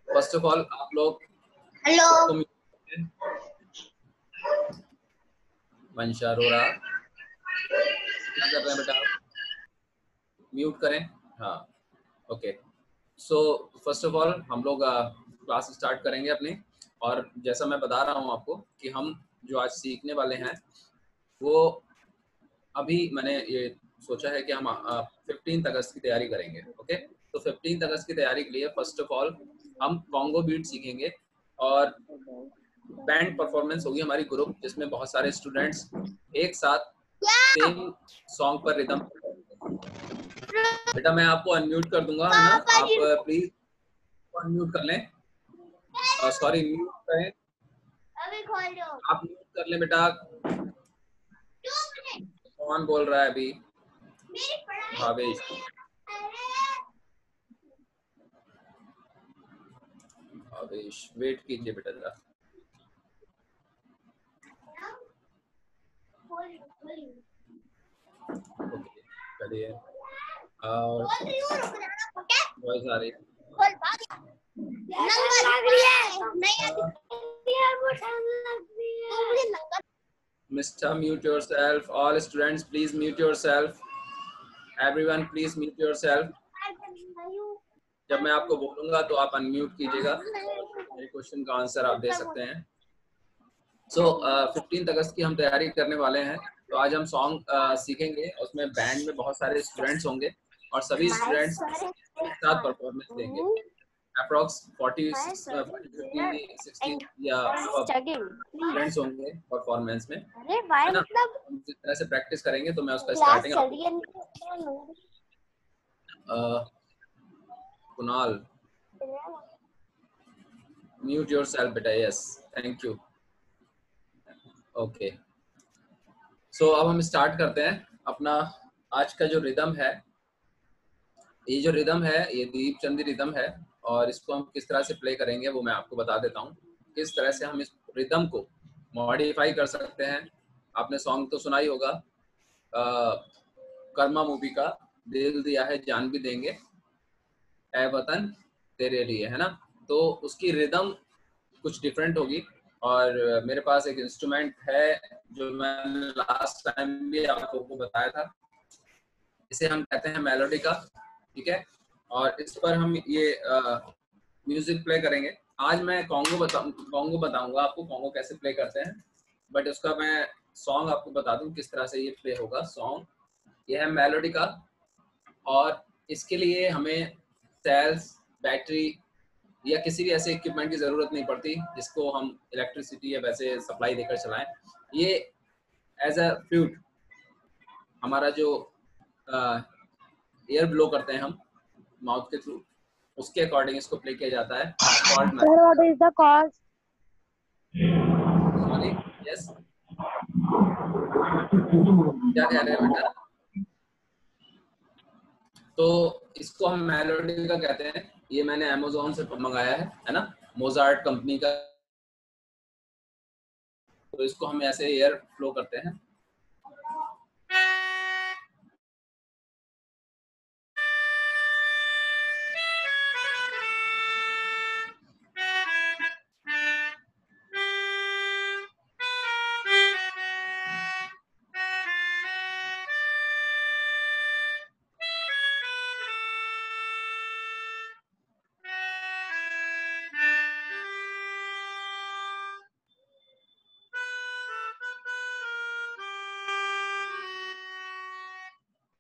First of all आप लोग hello. वंशा अरोड़ा क्या कर रहे हैं बेटा आप? म्यूट करें। हाँ, okay. So first of all हम लोग क्लास स्टार्ट करेंगे अपनी। और जैसा मैं बता रहा हूँ आपको कि हम जो आज सीखने वाले हैं वो अभी मैंने ये सोचा है कि हम 15 अगस्त की तैयारी करेंगे। ओके, तो 15 अगस्त की तैयारी के लिए फर्स्ट ऑफ ऑल हम कॉन्गो बीट सीखेंगे और बैंड परफॉर्मेंस होगी हमारी ग्रुप, जिसमें बहुत सारे स्टूडेंट्स एक साथ सेम सॉन्ग पर रिदम। बेटा मैं आपको अनम्यूट कर दूंगा, है ना? आप प्लीज अनम्यूट कर लें। सॉरी, म्यूट करें। अभी खोल दो। आप म्यूट कर लें बेटा। कौन बोल रहा है अभी? भावेश। भावेश वेट कीजिए बेटा जरा। ओके, चलिए। और वॉइस आ रही है। Mr. Mute yourself. All students, please mute yourself. Everyone, please mute yourself. जब मैं आपको बोलूंगा तो आप अनम्यूट कीजिएगा और मेरे क्वेश्चन का आंसर आप दे सकते हैं। सो 15 अगस्त की हम तैयारी करने वाले हैं। तो आज हम सॉन्ग सीखेंगे, उसमें बैंड में बहुत सारे स्टूडेंट्स होंगे और सभी स्टूडेंट्स एक साथ परफॉर्मेंस देंगे। अप्रॉक्स 40, 50, 60 या स्टूडेंट्स होंगे परफॉर्मेंस में, है ना? हम जिस तरह से प्रैक्टिस करेंगे तो मैं उसका स्टार्टिंग कुणाल म्यूट योरसेल्फ बेटा। Yes, thank you. ओके, सो अब हम स्टार्ट करते हैं अपना आज का जो रिदम है। ये जो रिदम है ये दीप चंदी रिदम है और इसको हम किस तरह से प्ले करेंगे वो मैं आपको बता देता हूँ। किस तरह से हम इस रिदम को मॉडिफाई कर सकते हैं। आपने सॉन्ग तो सुना ही होगा, कर्मा मूवी का, दिल दिया है जान भी देंगे ऐ वतन तेरे लिए, है ना? तो उसकी रिदम कुछ डिफरेंट होगी और मेरे पास एक इंस्ट्रूमेंट है जो मैंने लास्ट टाइम भी आपको बताया था। इसे हम कहते हैं मेलोडी का, ठीक है? और इस पर हम ये म्यूजिक प्ले करेंगे। आज मैं कॉन्गो बताऊंगा आपको कॉन्गो कैसे प्ले करते हैं, बट उसका मैं सॉन्ग आपको बता दूं किस तरह से ये प्ले होगा। सॉन्ग ये है मेलोडी का और इसके लिए हमें सेल्स, बैटरी या किसी भी ऐसे इक्विपमेंट की जरूरत नहीं पड़ती जिसको हम इलेक्ट्रिसिटी या वैसे सप्लाई देकर चलाएं। ये एज अ फ्लूट, हमारा जो एयर ब्लो करते हैं हम माउथ के थ्रू, उसके अकॉर्डिंग इसको प्ले किया जाता है। What is the cost? Sorry, yes, क्या कह रहे हैं बेटा? तो इसको हम मेलोडी का कहते हैं। ये मैंने अमेज़न से मंगाया है ना, मोजार्ट कंपनी का। तो इसको हम ऐसे एयर फ्लो करते हैं।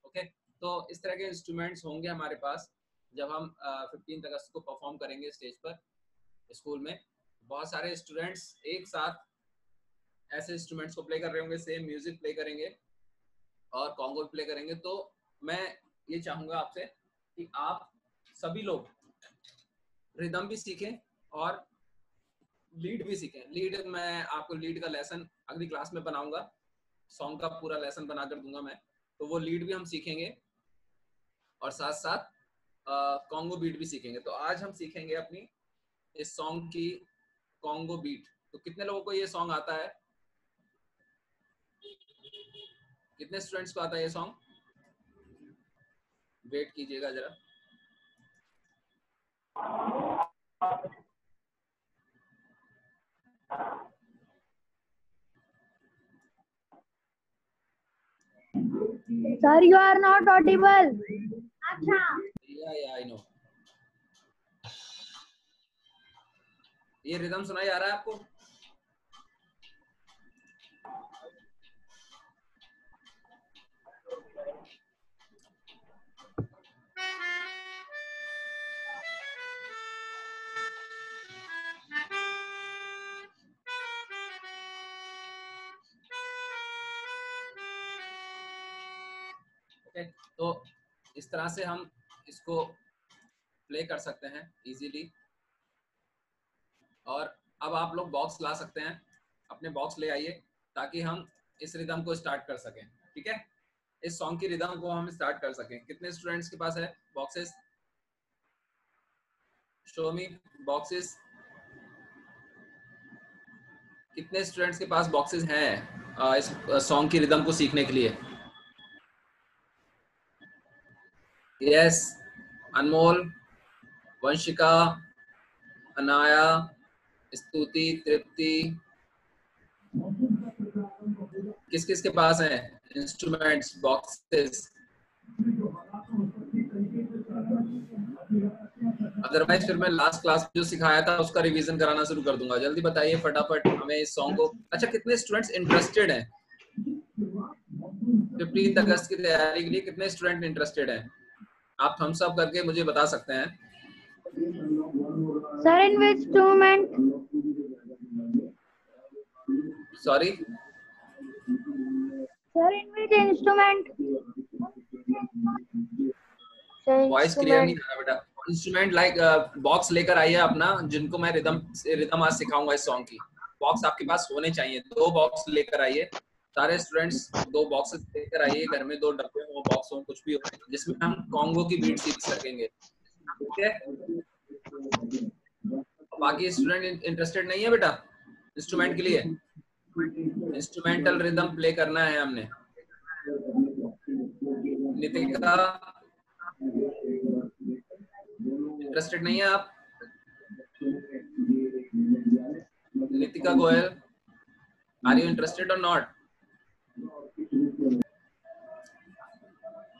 ओके, तो इस तरह के इंस्ट्रूमेंट्स होंगे हमारे पास जब हम 15 अगस्त को परफॉर्म करेंगे स्टेज पर स्कूल में। बहुत सारे स्टूडेंट्स एक साथ ऐसे इंस्ट्रूमेंट्स को प्ले कर रहे होंगे, सेम म्यूजिक प्ले करेंगे और कॉन्गो प्ले करेंगे। तो मैं ये चाहूंगा आपसे कि आप सभी लोग रिदम भी सीखें और लीड भी सीखें। लीड मैं आपको लीड का लेसन अगली क्लास में बनाऊंगा, सॉन्ग का पूरा लेसन बनाकर दूंगा मैं। तो वो लीड भी हम सीखेंगे और साथ साथ कॉन्गो बीट भी सीखेंगे। तो आज हम सीखेंगे अपनी इस सॉन्ग की कॉन्गो बीट। तो कितने लोगों को ये सॉन्ग आता है? कितने स्टूडेंट्स को आता है ये सॉन्ग? वेट कीजिएगा जरा। Sir, you are not audible. या आई नो। ये रिदम सुनाई आ रहा है आपको? ओके, तो इस तरह से हम इसको प्ले कर सकते हैं इजीली। और अब आप लोग बॉक्स ला सकते हैं, अपने बॉक्स ले आइए ताकि हम इस रिदम को स्टार्ट कर सकें। ठीक है, इस सॉन्ग की रिदम को हम स्टार्ट कर सकें। कितने स्टूडेंट्स के पास है बॉक्सेस? शो मी बॉक्सेस। कितने स्टूडेंट्स के पास बॉक्सेस हैं इस सॉन्ग की रिदम को सीखने के लिए? यस, अनमोल, वंशिका, अनाया, स्तुति, तृप्ति, किस किस के पास है इंस्ट्रूमेंट्स बॉक्सेस? अदरवाइज फिर मैं लास्ट क्लास में जो सिखाया था उसका रिवीजन कराना शुरू कर दूंगा। जल्दी बताइए फटाफट हमें इस सॉन्ग को। अच्छा, कितने स्टूडेंट्स इंटरेस्टेड हैं 15 अगस्त की तैयारी के लिए? कितने स्टूडेंट इंटरेस्टेड हैं? आप थम्स अप करके मुझे बता सकते हैं। Sir, in which instrument? Sorry Sir, in which instrument? Voice clear नहीं आ रहा बेटा। इंस्ट्रूमेंट लाइक बॉक्स लेकर आइए अपना, जिनको मैं रिदम आज सिखाऊंगा इस सॉन्ग की। बॉक्स आपके पास होने चाहिए, 2 बॉक्स लेकर आइए। सारे स्टूडेंट्स 2 बॉक्सेस लेकर आइए, घर में 2 डब्बे हो, बॉक्स हो, कुछ भी हो, जिसमें हम कॉन्गो की बीट सीख सकेंगे। ठीक है, बाकी स्टूडेंट इंटरेस्टेड नहीं है बेटा इंस्ट्रूमेंट के लिए? इंस्ट्रूमेंटल रिदम प्ले करना है हमने। नितिका इंटरेस्टेड नहीं है आप? Nitika Goyal, are you interested और नॉट?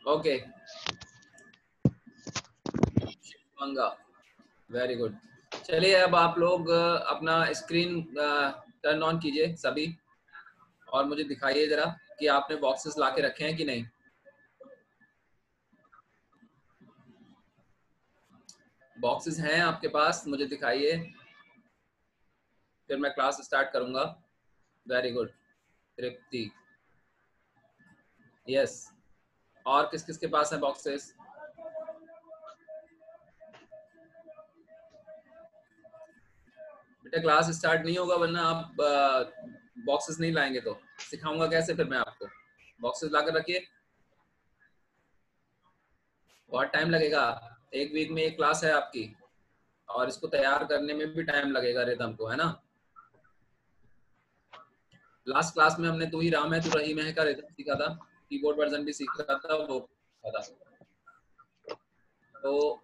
ओके, मंगा, वेरी गुड। चलिए अब आप लोग अपना स्क्रीन टर्न ऑन कीजिए सभी, और मुझे दिखाइए जरा कि आपने बॉक्सेस लाके रखे हैं कि नहीं। बॉक्सेस हैं आपके पास? मुझे दिखाइए, फिर मैं क्लास स्टार्ट करूंगा। वेरी गुड, तृप्ति, यस। और किस किस के पास है बॉक्सेस? बेटा क्लास स्टार्ट नहीं होगा वरना आप बॉक्सेस नहीं लाएंगे तो सिखाऊंगा कैसे फिर मैं आपको। बॉक्सेस लाकर रखिए, बहुत टाइम लगेगा। 1 वीक में 1 क्लास है आपकी, और इसको तैयार करने में भी टाइम लगेगा रिदम को, है ना। लास्ट क्लास में हमने तू ही राम है तू रहीम है का रिदम सीखा था, कीबोर्ड वर्जन भी सीखा था, वो सीखा था। तो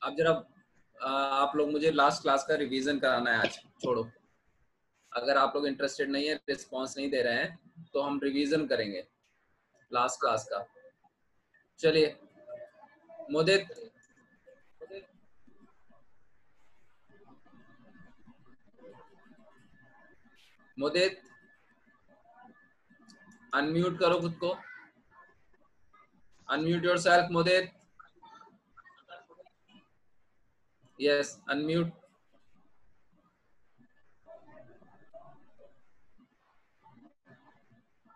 अब जरा आप लोग मुझे लास्ट क्लास का रिवीजन कराना है आज। छोड़ो, अगर आप लोग इंटरेस्टेड नहीं है, रिस्पॉन्स नहीं दे रहे हैं, तो हम रिवीजन करेंगे लास्ट क्लास का। चलिए मुदित, मुदित अनम्यूट करो खुद को, unmute yourself Mudit. Yes, unmute.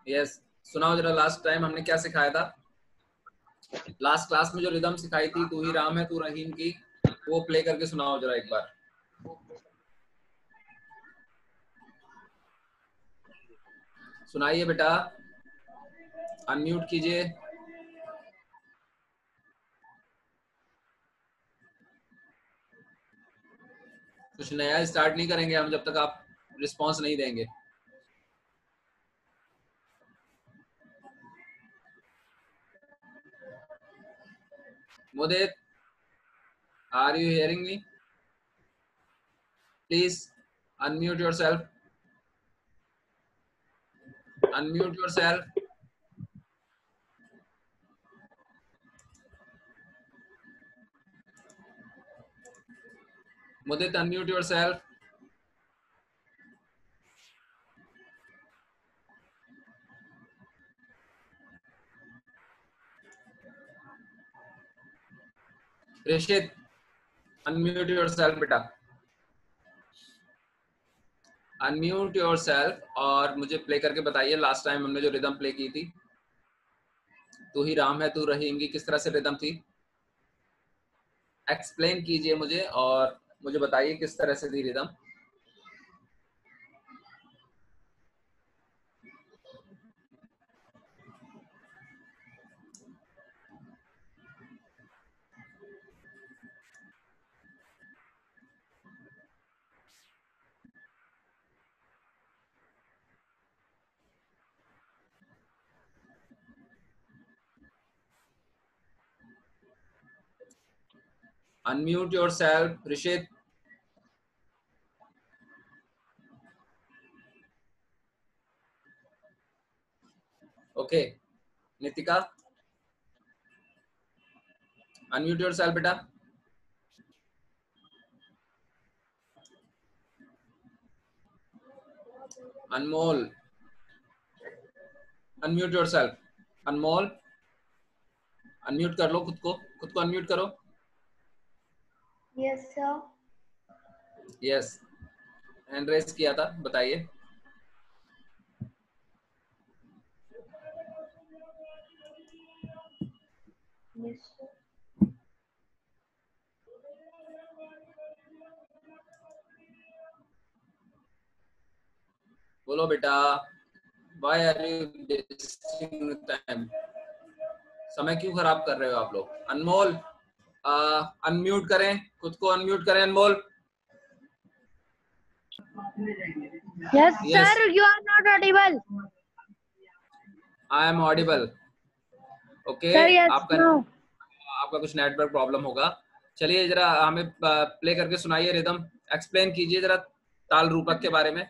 Yes, सुनाओ जरा लास्ट टाइम हमने क्या सिखाया था। लास्ट क्लास में जो रिदम सिखाई थी तू ही राम है तू रहीम की, वो प्ले करके सुनाओ जरा एक बार। सुनाइए बेटा, अनम्यूट कीजिए। कुछ नया स्टार्ट नहीं करेंगे हम जब तक आप रिस्पॉन्स नहीं देंगे। Mudit, are you hearing me? Please unmute yourself, unmute yourself. Mudit unmute yourself. Rishit unmute yourself बेटा, अनम्यूट योरसेल्फ और मुझे प्ले करके बताइए लास्ट टाइम हमने जो रिदम प्ले की थी, तू ही राम है तू रहीम की, किस तरह से रिदम थी? एक्सप्लेन कीजिए मुझे और मुझे बताइए किस तरह से थी rhythm. Unmute yourself, Rishit. Okay, Nitika. Unmute yourself, beta. Anmol. Unmute yourself. Anmol. Unmute कर लो खुद को unmute करो। Yes, sir. Yes. Hand raise किया था, बताइए। Yes, sir. बोलो बेटा, why are you wasting time? समय क्यों खराब कर रहे हो आप लोग? अनमोल, अनम्यूट करें, खुद को अनम्यूट करें अनमोल। Yes, Yes. sir, you are not audible. I am audible. Okay. Sir, yes, no. आपका कुछ नेटवर्क प्रॉब्लम होगा। चलिए जरा हमें प्ले करके सुनाइए रिदम, एक्सप्लेन कीजिए जरा ताल रूपक के बारे में।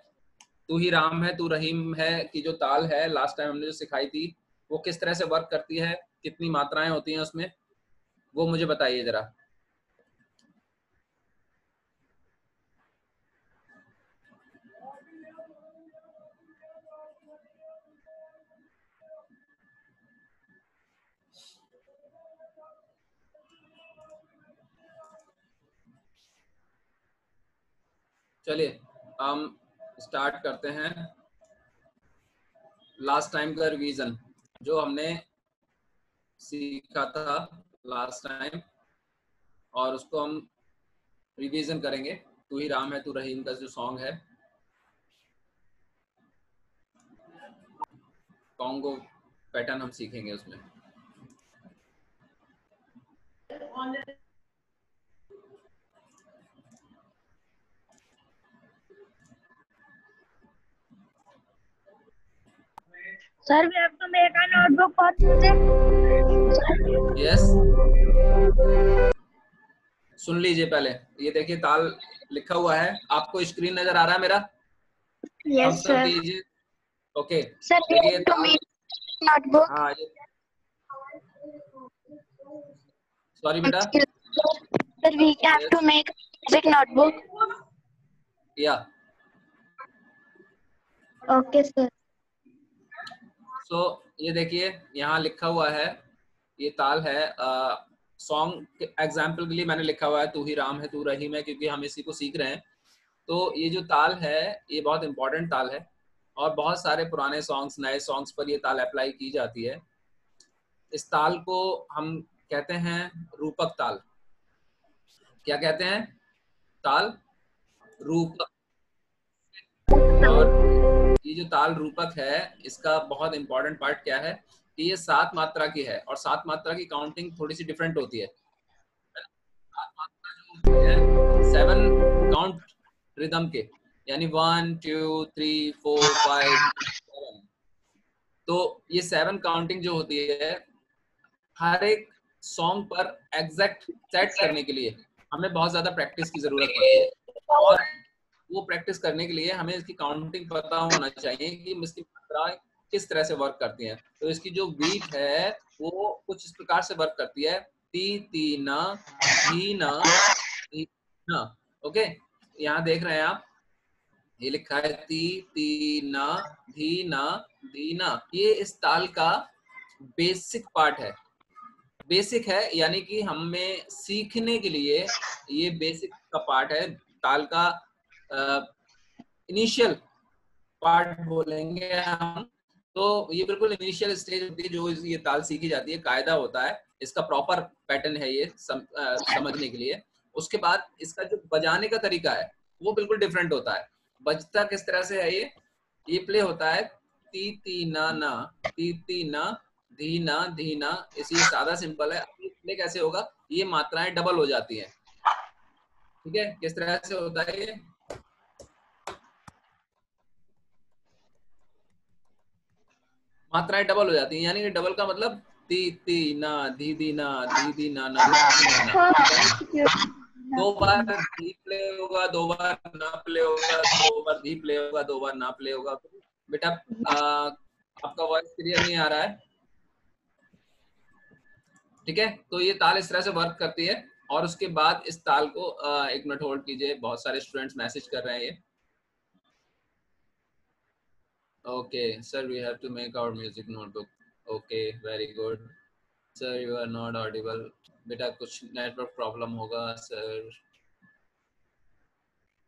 तू ही राम है तू रहीम है की जो ताल है लास्ट टाइम हमने जो सिखाई थी वो किस तरह से वर्क करती है, कितनी मात्राएं होती हैं उसमें, वो मुझे बताइए जरा। चलिए हम स्टार्ट करते हैं लास्ट टाइम का रिवीजन जो हमने सीखा था लास्ट टाइम, और उसको हम रिवीजन करेंगे। तू ही राम है तू रहीम का जो सॉन्ग है, कॉन्गो पैटर्न हम सीखेंगे उसमें। Sir, we have to make a notebook for this. Yes, सुन लीजिए पहले, ये देखिए ताल लिखा हुआ है, आपको स्क्रीन नजर आ रहा है मेरा? Yes, sir. दीजिए। ओके Sir, we देखिए have to make notebook. हाँ सॉरी बेटा। Sir, we have to make music notebook. या Okay, sir. सो ये देखिए यहाँ लिखा हुआ है, ये ताल है सॉन्ग के एग्जाम्पल के लिए मैंने लिखा हुआ है तू ही राम है तू रहीम है, क्योंकि हम इसी को सीख रहे हैं। तो ये जो ताल है ये बहुत इंपॉर्टेंट ताल है और बहुत सारे पुराने सॉन्ग्स नए सॉन्ग्स पर ये ताल अप्लाई की जाती है। इस ताल को हम कहते हैं रूपक ताल। क्या कहते हैं? ताल रूपक। और ये जो ताल रूपक है इसका बहुत इंपॉर्टेंट पार्ट क्या है कि ये 7 मात्रा की है और 7 मात्रा की काउंटिंग थोड़ी सी डिफरेंट होती है। 7 मात्रा जो होती है 7 काउंट रिदम के, यानी 1 2 3 4 5 7। तो ये 7 काउंटिंग जो होती है हर एक सॉन्ग पर एग्जैक्ट सेट करने के लिए हमें बहुत ज्यादा प्रैक्टिस की जरूरत पड़ती है। और वो प्रैक्टिस करने के लिए हमें इसकी काउंटिंग पता होना चाहिए कि इसकी मात्रा किस तरह से वर्क करती है। तो इसकी जो बीट है वो कुछ इस प्रकार से वर्क करती है, ती ती ना धी ना धी ना। ओके, यहाँ देख रहे हैं आप, ये लिखा है ती ती ना धी ना धी ना। ये इस ताल का बेसिक पार्ट है। बेसिक है यानी कि हमें सीखने के लिए ये बेसिक का पार्ट है, ताल का इनिशियल पार्ट बोलेंगे हम। तो ये बिल्कुल इनिशियल स्टेज होती है जो ये ताल सीखी जाती है, कायदा होता है, इसका प्रॉपर पैटर्न है ये समझने के लिए। उसके बाद इसका जो बजाने का तरीका है वो बिल्कुल डिफरेंट होता है। बजता किस तरह से है ये प्ले होता है ती ती ना ना ती ती ना धी ना धी ना। इसी सादा सिंपल है। ये प्ले कैसे होगा, ये मात्राएं डबल हो जाती हैं। ठीक है, किस तरह से होता है ये, मात्राएं डबल हो जाती हैं, यानी कि डबल का मतलब ती ती ना धी धी ना धी धी ना ना ना। दो बार धी प्ले होगा, दो बार ना प्ले होगा, दो बार धी प्ले होगा, दो बार ना प्ले होगा। बेटा आपका वॉइस क्लियर नहीं आ रहा है। ठीक है, तो ये ताल इस तरह से वर्क करती है। और उसके बाद इस ताल को एक मिनट होल्ड कीजिए, बहुत सारे स्टूडेंट्स मैसेज कर रहे हैं ये। Okay sir, we have to make our music notebook. Okay, very good sir, you are not audible. बेटा कुछ नेटवर्क प्रॉब्लम होगा सर,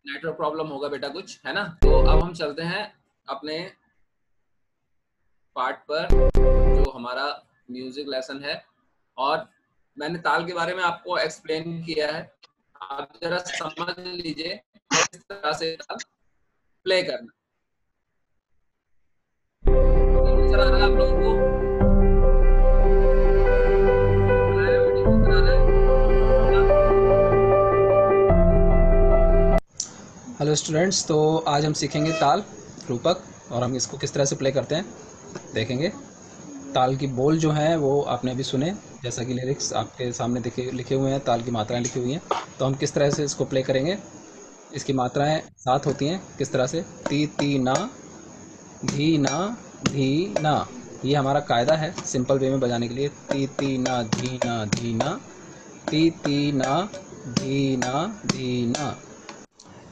नेटवर्क प्रॉब्लम होगा बेटा कुछ, है ना। तो अब हम चलते हैं अपने पार्ट पर, जो हमारा म्यूजिक लेसन है। और मैंने ताल के बारे में आपको एक्सप्लेन किया है, आप जरा समझ लीजिए किस तरह से ताल प्ले करना। नजर आ रहा है आप लोगों को? हेलो स्टूडेंट्स, तो आज हम सीखेंगे ताल रूपक और हम इसको किस तरह से प्ले करते हैं देखेंगे। ताल की बोल जो हैं वो आपने अभी सुने, जैसा कि लिरिक्स आपके सामने लिखे हुए हैं, ताल की मात्राएं लिखी हुई हैं। तो हम किस तरह से इसको प्ले करेंगे। इसकी मात्राएं 7 होती हैं, किस तरह से, ती ती ना धी ना धी ना। ये हमारा कायदा है सिंपल वे में बजाने के लिए, ती ती ना धी ना धी ना, ती ती ना धी ना धी ना।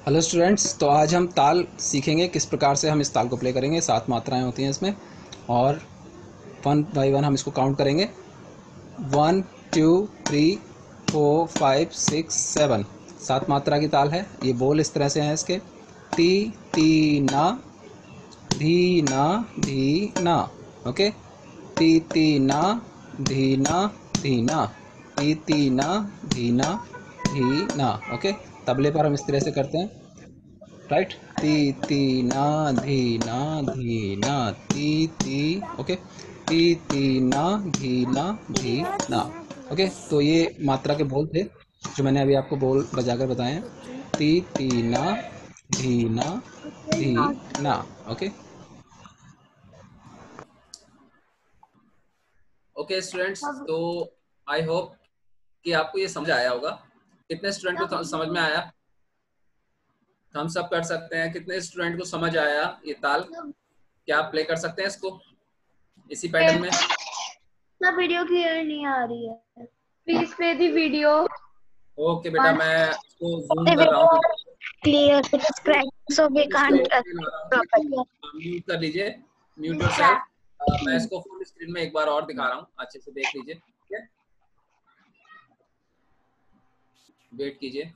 हेलो स्टूडेंट्स, तो आज हम ताल सीखेंगे किस प्रकार से हम इस ताल को प्ले करेंगे। 7 मात्राएं होती हैं इसमें और 1 बाई 1 हम इसको काउंट करेंगे। 1 2 3 4 5 6 7, 7 मात्रा की ताल है। ये बोल इस तरह से हैं इसके, ती ती ना धी ना धी ना। ओके, ती ती ना धी ना धी ना, ती ती ना धी ना धी ना। ओके, तबले पर हम इस तरह से करते हैं, राइट, ती ती ना धी ना धी ना, ती ती। ओके, ती ती ना धी ना धी ना। ओके, तो ये मात्रा के बोल थे जो मैंने अभी आपको बोल बजाकर बताए हैं, ती ती ना धी ना धी ना। ओके ओके स्टूडेंट्स, तो आई होप कि आपको ये समझ आया होगा। कितने स्टूडेंट को समझ में आया? हम सब कर सकते हैं। कितने स्टूडेंट को समझ आया ये ताल? क्या आप प्ले कर सकते हैं इसको इसी पैटर्न में? ना वीडियो क्लियर नहीं आ रही है, please play the video. Okay बेटा, मैं इसको जूम कर रहा हूँ। Clear, it is cracked, so we can't properly. Mute कर लीजिए, म्यूट योरसेल्फ। मैं इसको फुल स्क्रीन में एक बार और दिखा रहा हूँ, अच्छे से देख लीजिए। ठीक है, वेट कीजिए।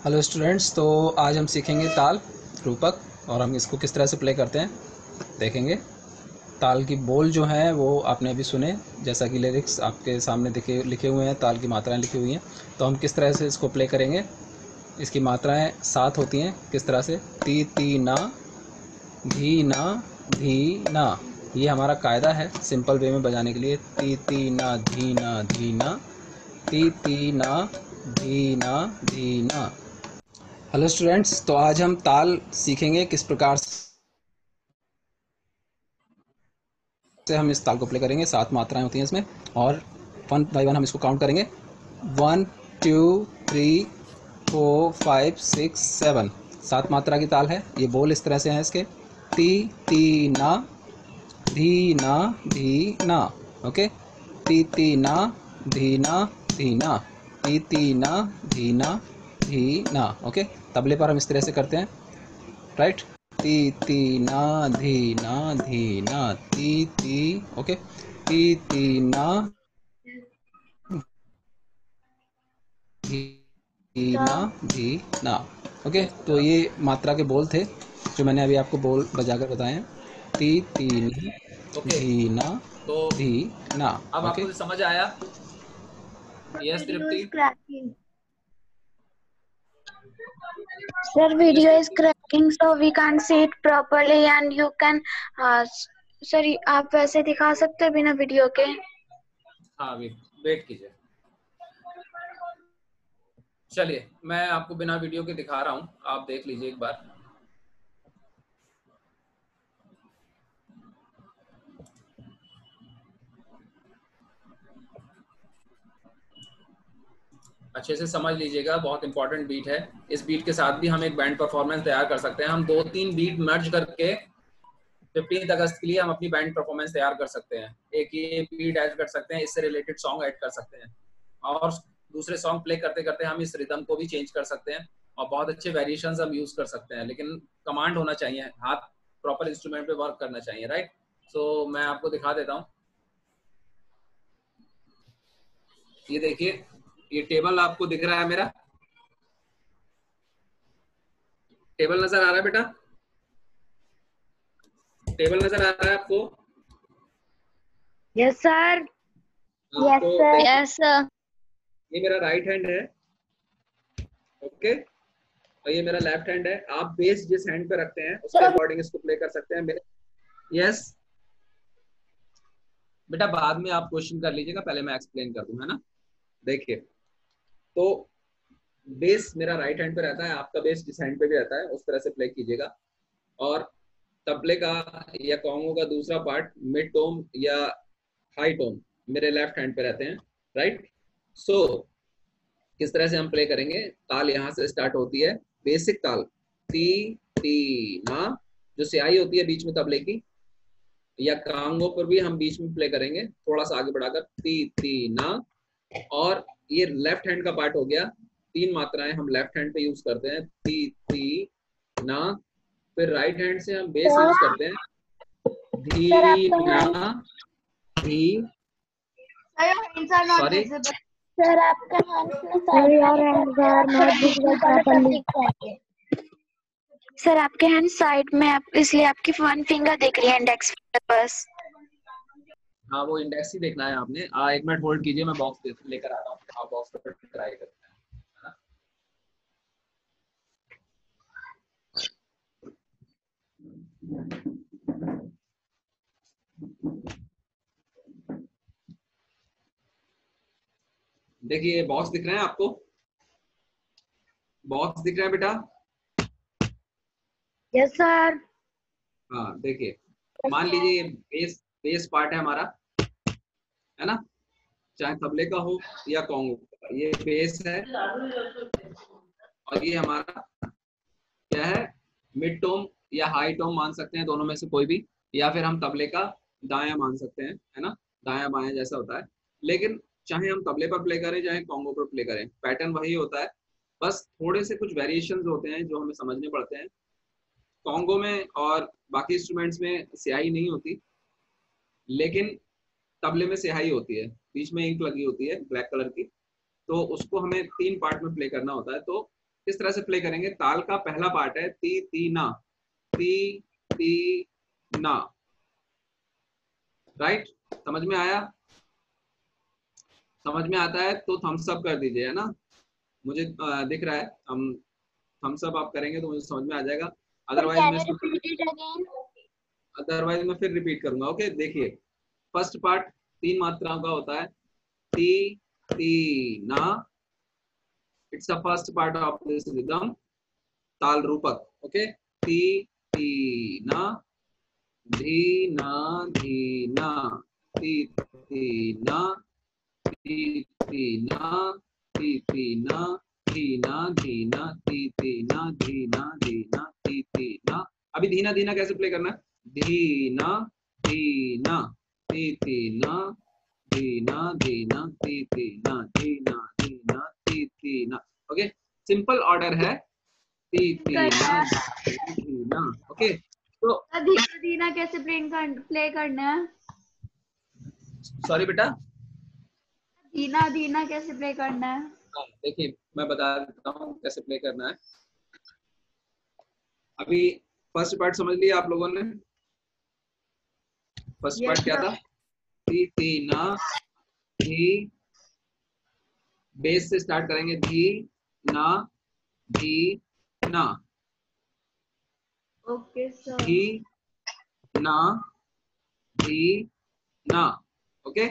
हेलो स्टूडेंट्स, तो आज हम सीखेंगे ताल रूपक और हम इसको किस तरह से प्ले करते हैं देखेंगे। ताल की बोल जो हैं वो आपने अभी सुने, जैसा कि लिरिक्स आपके सामने लिखे हुए हैं, ताल की मात्राएं लिखी हुई हैं। तो हम किस तरह से इसको प्ले करेंगे। इसकी मात्राएं 7 होती हैं, किस तरह से, ती ती ना धी ना धी ना। ये हमारा कायदा है सिंपल वे में बजाने के लिए, ती ती ना धी ना धी ना, ती ती ना धी ना धी ना। हेलो स्टूडेंट्स, तो आज हम ताल सीखेंगे किस प्रकार से हम इस ताल को प्ले करेंगे। 7 मात्राएं होती हैं इसमें, और 1 बाय 1 हम इसको काउंट करेंगे। 1 2 3 4 5 6 7, 7 मात्रा की ताल है। ये बोल इस तरह से हैं इसके: ती ती ना, धी ना, धी ना। ओके, ती ना, धी ना, धी ना, ती ना, धी ना, धी ना। ओके, तबले पर हम इस तरह से करते हैं, राइट। ती ना, धी ना, धी ना, ती। ओके, ती ना, धी ना, धी ना। ओके, तो ये मात्रा के बोल थे जो मैंने अभी आपको बोल बजाकर बताए हैं। ती ना, ओके, धी ना, तो धी ना। अब ओके, आपको समझ आया? Yes Video Tripti? is cracking. Sir, video is cracking, so we can't see it properly, and you can, sir, आप वैसे दिखा सकते हैं बिना वीडियो के? हाँ, अभी वेट कीजिए। चलिए, मैं आपको बिना वीडियो के दिखा रहा हूँ, आप देख लीजिए एक बार। अच्छे से समझ लीजिएगा, बहुत इंपॉर्टेंट बीट है। इस बीट के साथ भी हम एक बैंड परफॉर्मेंस तैयार कर सकते हैं। हम 2-3 बीट मर्ज करके 15 अगस्त के लिए हम अपनी बैंड परफॉर्मेंस तैयार कर सकते हैं। एक ये बीट ऐड कर सकते हैं, इससे रिलेटेड सॉन्ग ऐड कर सकते हैं, और दूसरे सॉन्ग प्ले करते करते हम इस रिदम को भी चेंज कर सकते हैं, और बहुत अच्छे वेरिएशंस हम यूज कर सकते हैं। लेकिन कमांड होना चाहिए, हाथ प्रॉपर इंस्ट्रूमेंट पे वर्क करना चाहिए, राइट। सो मैं आपको दिखा देता हूँ। ये देखिए, ये टेबल आपको दिख रहा है, मेरा टेबल नजर आ रहा है बेटा? टेबल नजर आ रहा है आपको? Yes, sir. Yes, तो sir. देखिए, Yes, sir. ये मेरा राइट हैंड है, ओके, और ये मेरा लेफ्ट हैंड है। आप बेस जिस हैंड पे रखते हैं उसके अकॉर्डिंग इसको प्ले कर सकते हैं। मेरे यस बेटा, बाद में आप क्वेश्चन कर लीजिएगा, पहले मैं एक्सप्लेन कर दूं, है ना। देखिए, तो बेस मेरा राइट हैंड पे रहता है, आपका बेस जिस हैंड पे भी रहता है उस तरह से प्ले कीजिएगा। और तबले का या कॉन्गो का दूसरा पार्ट, मिड टोन या हाई टोन, मेरे लेफ्ट हैंड पे रहते हैं, राइट। सो किस तरह से हम प्ले करेंगे? ताल यहाँ से स्टार्ट होती है, बेसिक ताल ती ती ना, जो सियाई होती है बीच में तबले की, या कांगो पर भी हम बीच में प्ले करेंगे, थोड़ा सा आगे बढ़ाकर ती ती ना। और ये लेफ्ट हैंड का पार्ट हो गया, 3 मात्राएं हम लेफ्ट हैंड पे यूज करते हैं, ती ती ना। फिर राइट हैंड से हम बेस यूज करते हैं, धी ना, धी, Sir, your hands are not sorry, visible. Sir, आपका hands में sir, your hands are not visible properly. Sir, आपके हैंड साइड में, आप इसलिए आपकी 1 फिंगर दिख रही है, इंडेक्स फिंगर बस। हाँ वो इंडेक्स ही देखना है आपने। एक मिनट होल्ड कीजिए, मैं बॉक्स लेकर आता हूँ, आप बॉक्स पर ट्राई करते हैं, है ना। देखिए, बॉक्स दिख रहे हैं आपको? बॉक्स दिख रहा है बेटा? Yes, sir. हाँ देखिए, मान लीजिए ये बेस पार्ट है हमारा, है ना, चाहे तबले का हो या कॉन्गो का, ये बेस है। और ये हमारा क्या है? मिड टोन या हाई टोन मान सकते हैं, दोनों में से कोई भी, या फिर हम तबले का दायां मान सकते हैं, है ना, दायां बायां जैसा होता है। लेकिन चाहे हम तबले पर प्ले करें चाहे कॉन्गो पर प्ले करें, पैटर्न वही होता है, बस थोड़े से कुछ वेरिएशंस होते हैं जो हमें समझने पड़ते हैं। कॉन्गो में और बाकी इंस्ट्रूमेंट्स में स्याही नहीं होती, लेकिन तबले में स्याही होती है, बीच में इंक लगी होती है ब्लैक कलर की, तो उसको हमें 3 पार्ट में प्ले करना होता है। तो किस तरह से प्ले करेंगे? ताल का पहला पार्ट है ती ती ना, ती ती ना, राइट। समझ में आया? समझ में आता है तो थम्स अप कर दीजिए, है ना, मुझे दिख रहा है, हम थम्स अप आप करेंगे तो मुझे समझ में आ जाएगा, अदरवाइज मैं इसको मैं फिर रिपीट करूंगा। ओके, देखिए, फर्स्ट पार्ट 3 मात्राओं का होता है, ती ती ना, it's the first part of this rhythm. ताल रूपक, ओके। ती तीना धीना धीना ती तीना ती तीना ती तीना धीना धीना ती तीना धीना धीना ती तीना। अभी धीना धीना कैसे प्ले करना है? धीना धीना ती तीना धीना धीना ती तीना धीना धीना ती तीना। ओके, सिंपल ऑर्डर है ती तीना धीना। ओके, तो धीना धीना कैसे प्ले करना है? सॉरी बेटा, धीना धीना कैसे प्ले करना है? देखिए मैं बता देता हूँ कैसे प्ले करना है। अभी फर्स्ट पार्ट समझ लिया आप लोगों ने? फर्स्ट पार्ट क्या था? ती तीना धी, बेस से स्टार्ट करेंगे, धी ना धी ना, ओके सर। धी ना धी ना। ओके,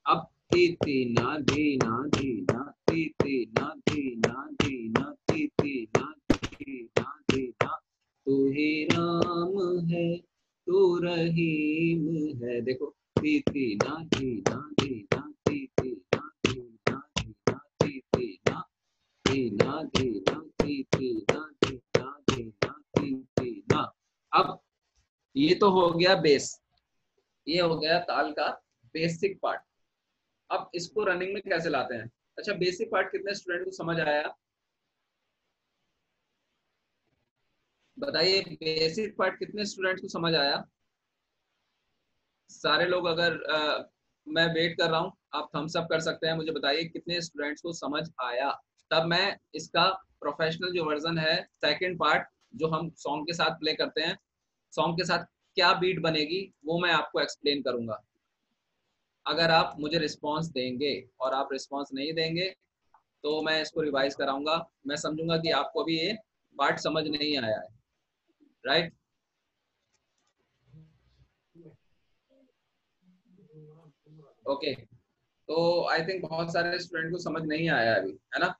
अब ती तीना धीना धीना ती तीना धीना धीना ती तीना धीना धीना। तू ही राम है तू रहीम है, देखो ती तीना धीना धीना ती तीना धीना धीना ती तीना धीना धीना ती तीना धीना धीना ती तीना। अब ये तो हो गया बेस, ये हो गया ताल का बेसिक पार्ट। अब इसको रनिंग में कैसे लाते हैं? अच्छा, बेसिक पार्ट कितने स्टूडेंट को समझ आया बताइए? बेसिक पार्ट कितने स्टूडेंट को समझ आया? सारे लोग, अगर मैं वेट कर रहा हूँ, आप थम्स अप कर सकते हैं, मुझे बताइए कितने स्टूडेंट्स को समझ आया। तब मैं इसका प्रोफेशनल जो वर्जन है, सेकंड पार्ट जो हम सॉन्ग के साथ प्ले करते हैं, सॉन्ग के साथ क्या बीट बनेगी वो मैं आपको एक्सप्लेन करूंगा, अगर आप मुझे रिस्पॉन्स देंगे। और आप रिस्पॉन्स नहीं देंगे तो मैं इसको रिवाइज कराऊंगा, मैं समझूंगा कि आपको भी ये पार्ट समझ नहीं आया है, राइट? ओके, तो आई थिंक बहुत सारे स्टूडेंट को समझ नहीं आया अभी, है ना?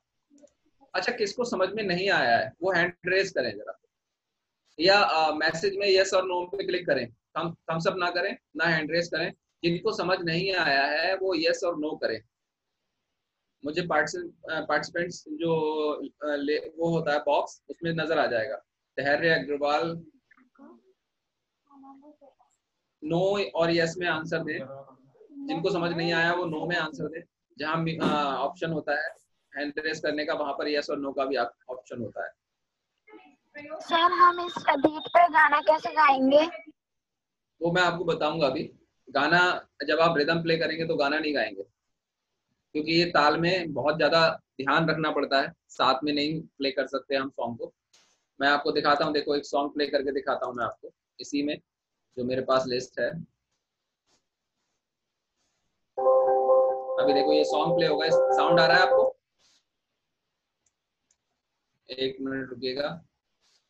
अच्छा, किसको समझ में नहीं आया है वो हैंड रेज करें जरा, या मैसेज में यस और नो पे क्लिक करें, थम्स अप ना करें ना हैंड रेज करें। जिनको समझ नहीं आया है वो यस और नो करें। मुझे पार्टिसिपेंट्स जो वो होता है बॉक्स, उसमें नजर आ जाएगा। धैर्य अग्रवाल नो और यस में आंसर दें, जिनको समझ नहीं आया वो नो में आंसर दें। जहां ऑप्शन होता है हैंड रेज करने का, वहां पर यस और नो का भी ऑप्शन होता है। सर हम इस बीट पे गाना कैसे गाएंगे? वो मैं आपको बताऊंगा अभी। गाना जब आप रिदम प्ले करेंगे तो गाना नहीं गाएंगे, क्योंकि ये ताल में बहुत ज्यादा ध्यान रखना पड़ता है, साथ में नहीं प्ले कर सकते हम सॉन्ग को। मैं आपको दिखाता हूँ, देखो एक सॉन्ग प्ले करके दिखाता हूँ मैं आपको, इसी में जो मेरे पास लिस्ट है। अभी देखो ये सॉन्ग प्ले होगा, साउंड आ रहा है आपको? एक मिनट रुकिएगा।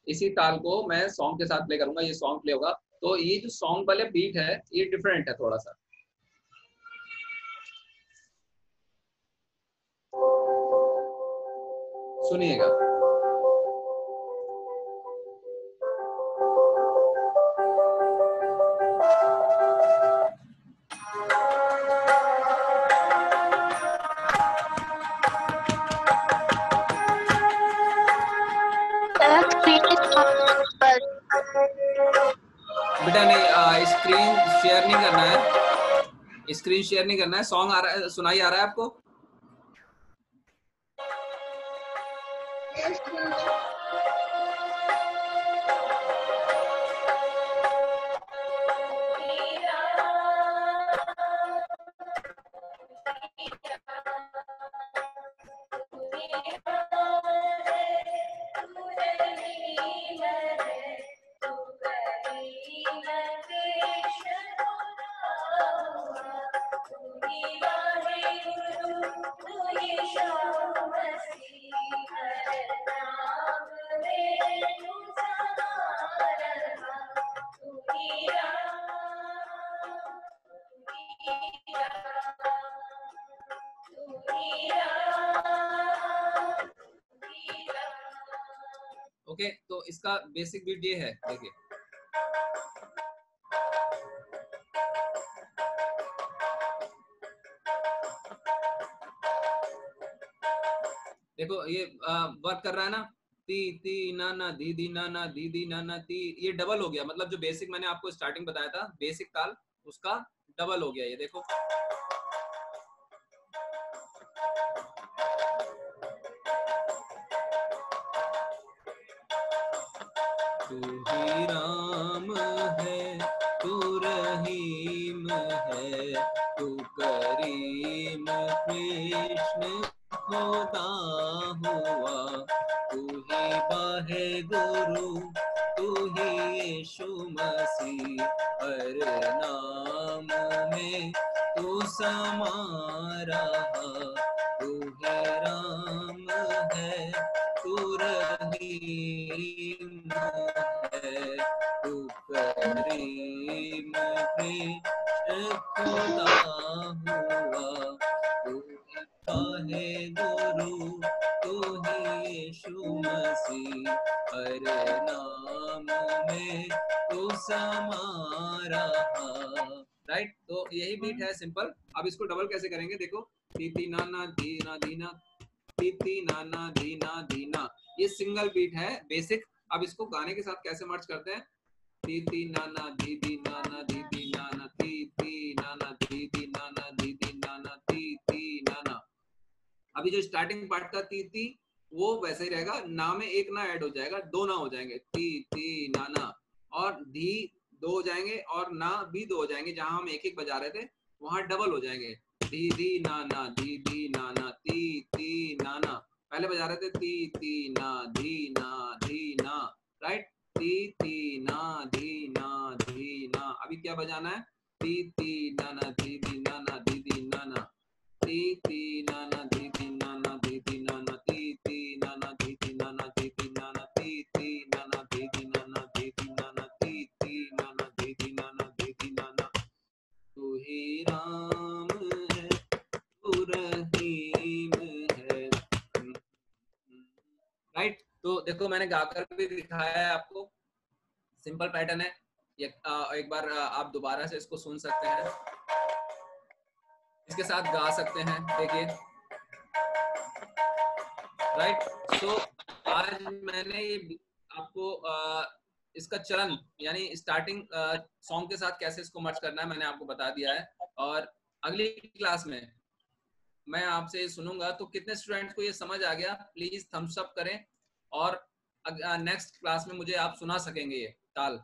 इसी ताल को मैं सॉन्ग के साथ प्ले करूंगा, ये सॉन्ग प्ले होगा। तो ये जो सॉन्ग वाले बीट है ये डिफरेंट है थोड़ा सा, सुनिएगा। बेटा नहीं, स्क्रीन शेयर नहीं करना है, स्क्रीन शेयर नहीं करना है। सॉन्ग आ रहा है, सुनाई आ रहा है आपको? ओके, तो इसका बेसिक बीट ये है, देखिए देखो ये वर्क कर रहा है ना, ती ती ना ना दी दी ना ना दी दी ना ना ती, ये डबल हो गया, मतलब जो बेसिक मैंने आपको स्टार्टिंग बताया था बेसिक ताल, उसका डबल हो गया, ये देखो। तू ही राम है, तू रहीम है, तू करीम कृष्ण खुदा हुआ, तू ही बाहे गुरु, तू ही यीशु मसीह, हर नाम में तू समा रहा, तू ही राम है, तू रहीम है, तू करीम कृष्ण खुदा हुआ, तू ही गुरु, तू ही यीशु मसीह, हर नाम में तू समा रहा। राइट, तो यही बीट है सिंपल। अब इसको डबल कैसे करेंगे, देखो ती ती ना ना दी ना दी ना, ती ती ना ना दी ना दी ना, ये सिंगल बीट है बेसिक। अब इसको गाने के साथ कैसे मर्ज करते हैं, ती ती ना ना दी दी ना ना दी दी ना ना, ती ती ना ना दी दी ना ना दी दी ना ना, ती ती ना ना। अभी जो स्टार्टिंग पार्ट का ती ती वो वैसे ही रहेगा, ना में एक ना ऐड हो जाएगा, दो ना हो जाएंगे, ती ती ना ना, और धी दो हो जाएंगे और ना भी दो हो जाएंगे, जहां हम एक एक बजा रहे थे वहां डबल हो जाएंगे, धी धी ना ना धी धी ना ना, ती ती ना ना, पहले बजा रहे थे ती ती ना धी ना धी ना, राइट, ती ती ना धी ना धी ना। अभी क्या बजाना है, ती ती ना ना धी धी ना ना धी धी ना ना, ती ती ना ना धी धी ना ना धी धी ना ना, ती ती ना ना धी धी ना ना धी धी ना ना, ती ती ना ना धी धी ना ना धी धी ना ना, ती ती ना ना धी धी ना ना धी धी ना ना, तू ही राम है, तू रहीम है। राइट, तो देखो मैंने गाकर भी दिखाया है आपको, सिंपल पैटर्न है ये। एक बार आप दोबारा से इसको सुन सकते हैं, इसके साथ गा सकते हैं, देखिए। राइट, सो आज मैंने ये आपको इसका चलन यानी स्टार्टिंग सॉन्ग के साथ कैसे इसको मर्ज करना है मैंने आपको बता दिया है, और अगली क्लास में मैं आपसे सुनूंगा, तो कितने स्टूडेंट्स को ये समझ आ गया प्लीज थम्स अप करें, और नेक्स्ट क्लास में मुझे आप सुना सकेंगे ये ताल,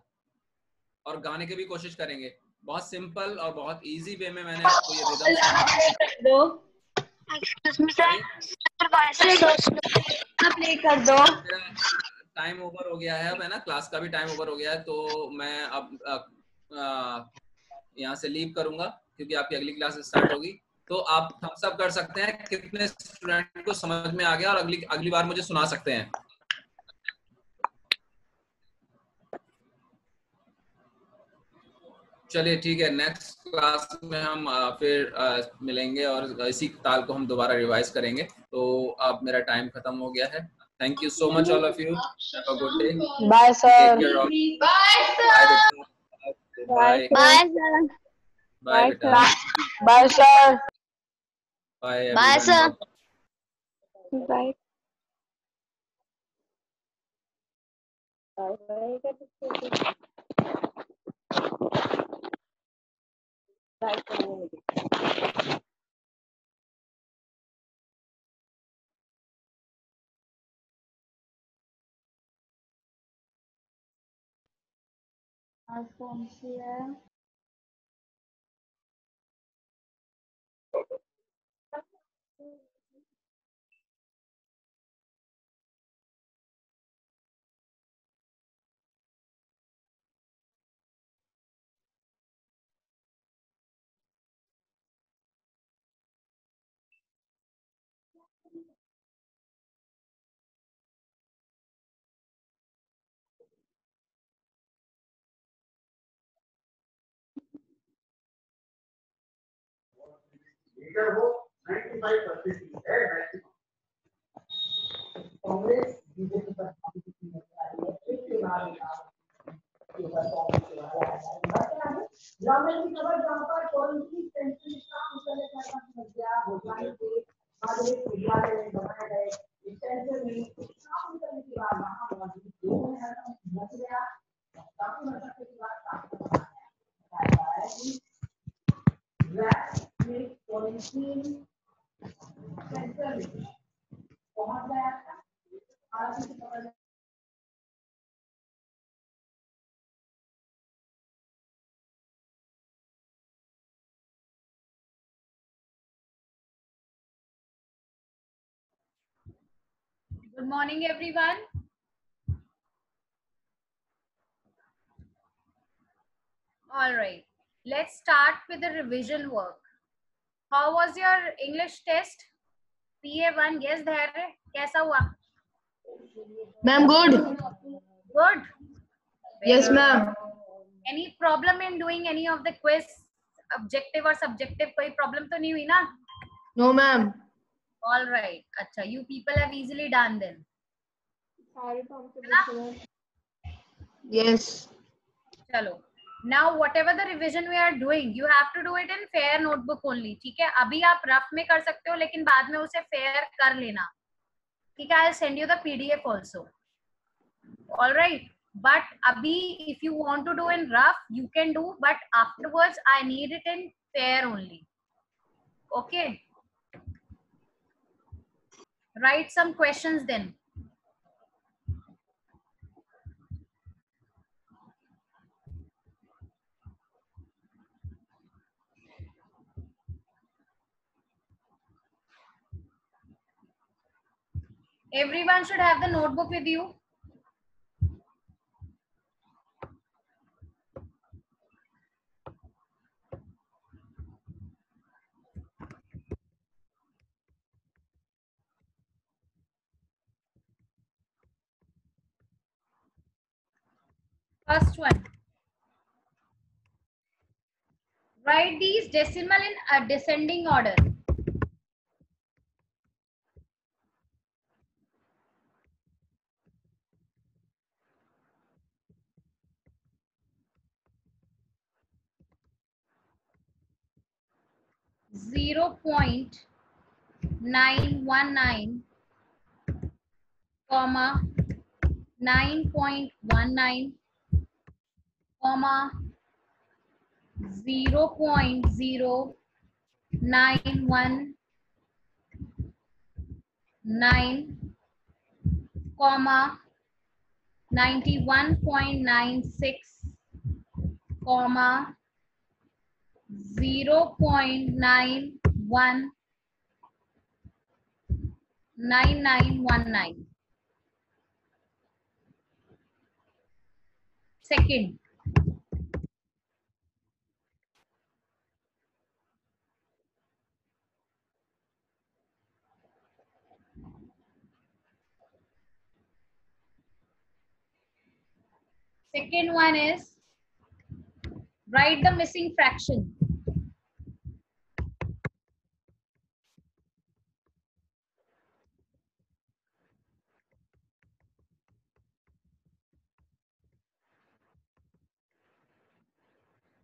और गाने की भी कोशिश करेंगे। बहुत सिंपल और बहुत इजी वे में मैंने आपको ये रिदम दो excuse me sir, sir voice play कर दो। मेरा टाइम ओवर हो गया है अब, है ना, क्लास का भी टाइम ओवर हो गया है, तो मैं अब यहाँ से लीव करूंगा क्योंकि आपकी अगली क्लास स्टार्ट होगी। तो आप थम्स अप कर सकते हैं कितने स्टूडेंट को समझ में आ गया, और अगली बार मुझे सुना सकते हैं। चलिए ठीक है, नेक्स्ट क्लास में हम फिर मिलेंगे और इसी ताल को हम दोबारा रिवाइज करेंगे। तो अब मेरा टाइम खत्म हो गया है। Thank you so much all of you, have a good day, bye sir. Bye bye sir, bye बेटा, bye sir. Bye bye everyone, sir. Bye. आज कौन सी है? लीडर वो 95% है, Congress Good morning, everyone. All right, let's start with the revision work. How was your English test? PA1, yes, Dhairya. कैसा हुआ? Ma'am, good. Good. Yes, ma'am. Any problem in doing any of the quiz, objective or subjective? कोई problem तो नहीं हुई ना? No, ma'am. All right. अच्छा, you people have easily done then. Yes. चलो. Now whatever the revision we are doing, you have to do it in fair notebook only. ठीक है? अभी आप rough में कर सकते हो, लेकिन बाद में उसे fair कर लेना. ठीक है? I'll send you the PDF also. All right. But abhi, if you want to do in rough, you can do. But afterwards, I need it in fair only. Okay. Write some questions then. Everyone should have the notebook with you. First one. Write these decimal in a descending order. Zero 0.919, comma 9.19, comma 0.0919, comma 91.96, comma 0.9919. Second. Second one is write the missing fraction.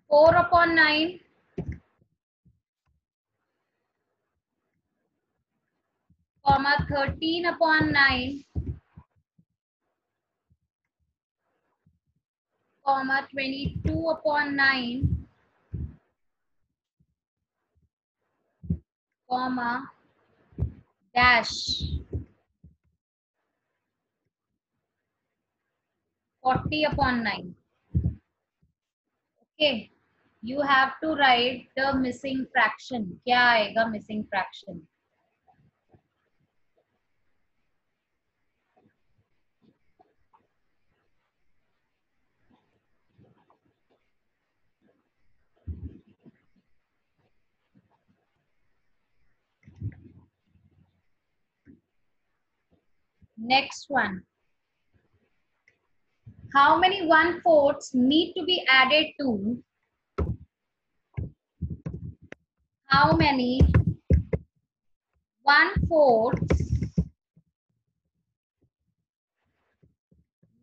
Four upon 9, comma 13 upon 9, comma 22 upon 9, comma dash 40 upon 9. Okay, you have to write the missing fraction. क्या आएगा missing fraction? Next one. How many 1/4 need to be added to? How many 1/4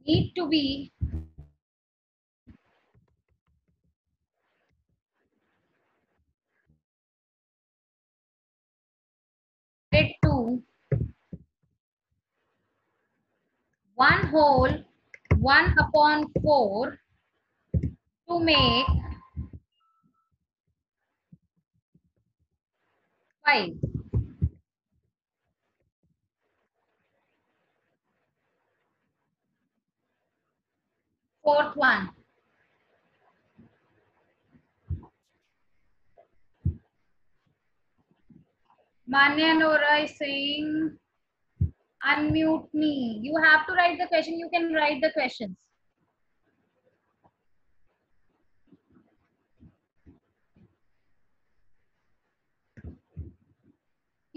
need to be added to 1 whole 1/4 to make 5. Fourth one. Manya Nora is saying, unmute me. You have to write the question. You can write the questions.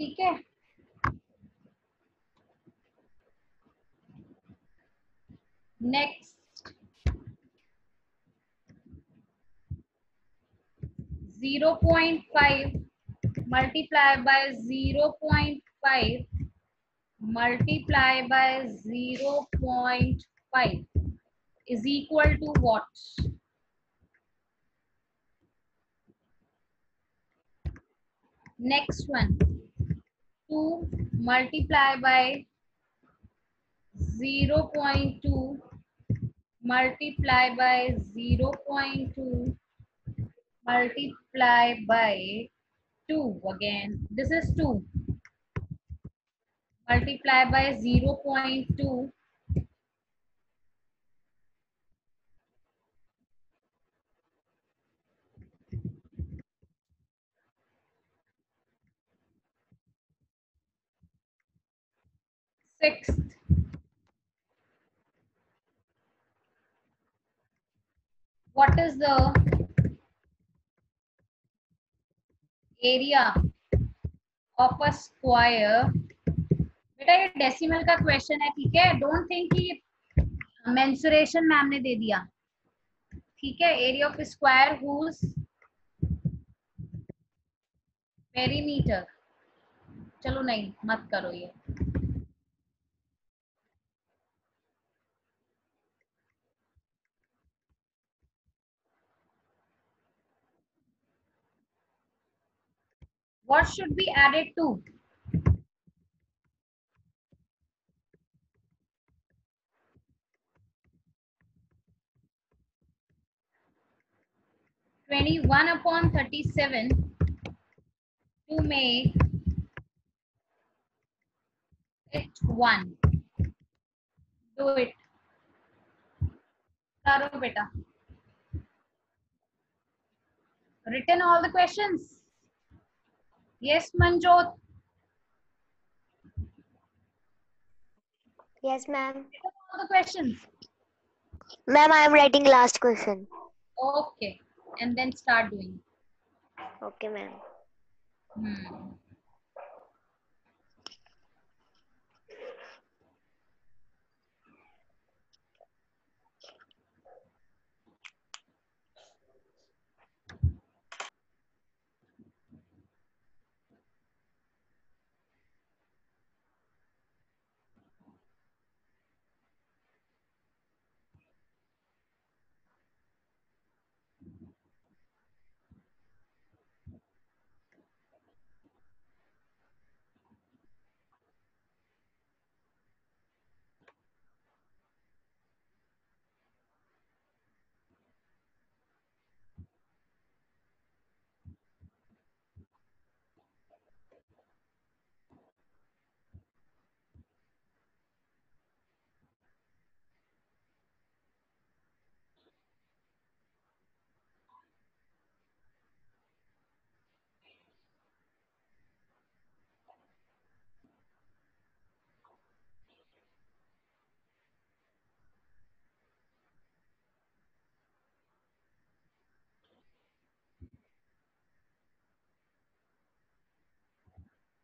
ठीक है? Next. 0.5 multiplied by 0.5 multiplied by 0.5 is equal to what? Next one. 2 multiplied by 0.2 multiplied by 0.2 multiply by 2 again. This is 2 multiply by 0.2 sixth. What is the area of a square? बेटा ये decimal का question है, ठीक है? Don't think कि mensuration ma'am ने दे दिया, ठीक है? Area of square whose perimeter. चलो नहीं, मत करो ये. What should be added to? (21/37) to make it 1. Do it. Karo beta. Written all the questions? Yes, Manjot. Yes, ma'am. Written all the questions. Ma'am, I am writing last question. Okay, and then start doing. Okay, ma'am.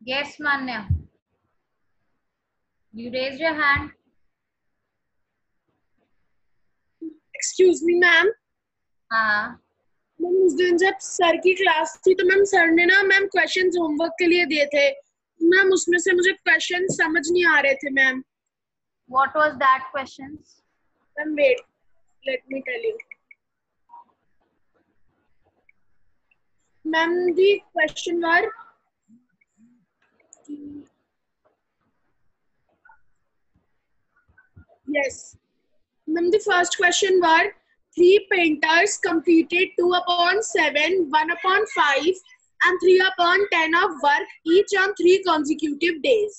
Yes, Manya. You raised your hand. Excuse me ma'am. हाँ. Ma'am उस दिन जब sir की class थी तो ma'am sir ने ना ma'am questions homework के लिए दिए थे मैम, उसमें से मुझे क्वेश्चन समझ नहीं आ रहे थे ma'am. What was that questions? Ma'am, wait. Let me tell you. Ma'am, the question were. Yes. Ma'am, the first question were three painters completed 2/7, 1/5, and 3/10 of work each on 3 consecutive days.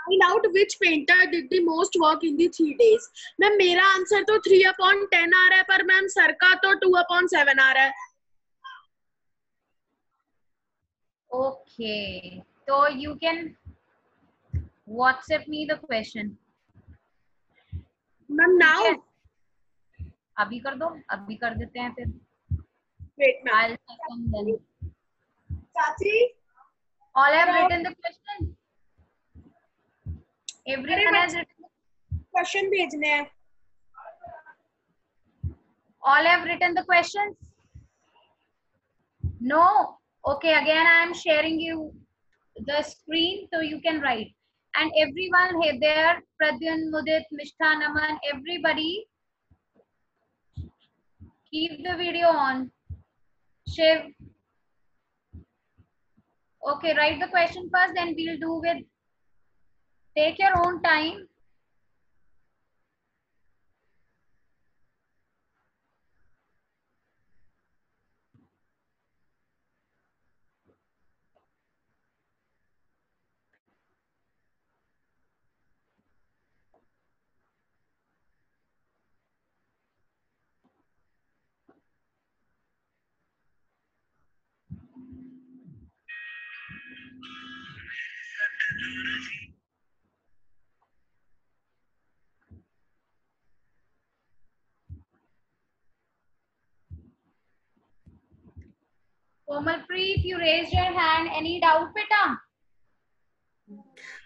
Find out which painter did the most work in the 3 days. Ma'am मेरा answer तो 3/10 आ रहा है, पर ma'am sir का तो 2/7 आ रहा है. Okay, so you can WhatsApp me the question. Ma'am now. अभी कर दो, अभी कर देते हैं फिर. Wait ma'am. I'll second then. Chachi. All have written the question. Everyone has written. Question भेजने हैं. All have written the questions. No. Okay, again I am sharing you the screen so you can write. And everyone here there, Pradyun, Mudit, Mishtha, Naman, everybody, keep the video on. Shiv. Okay, write the question first, then we'll do with. Take your own time. Komalpreet, you raised your hand. Any doubt, beta?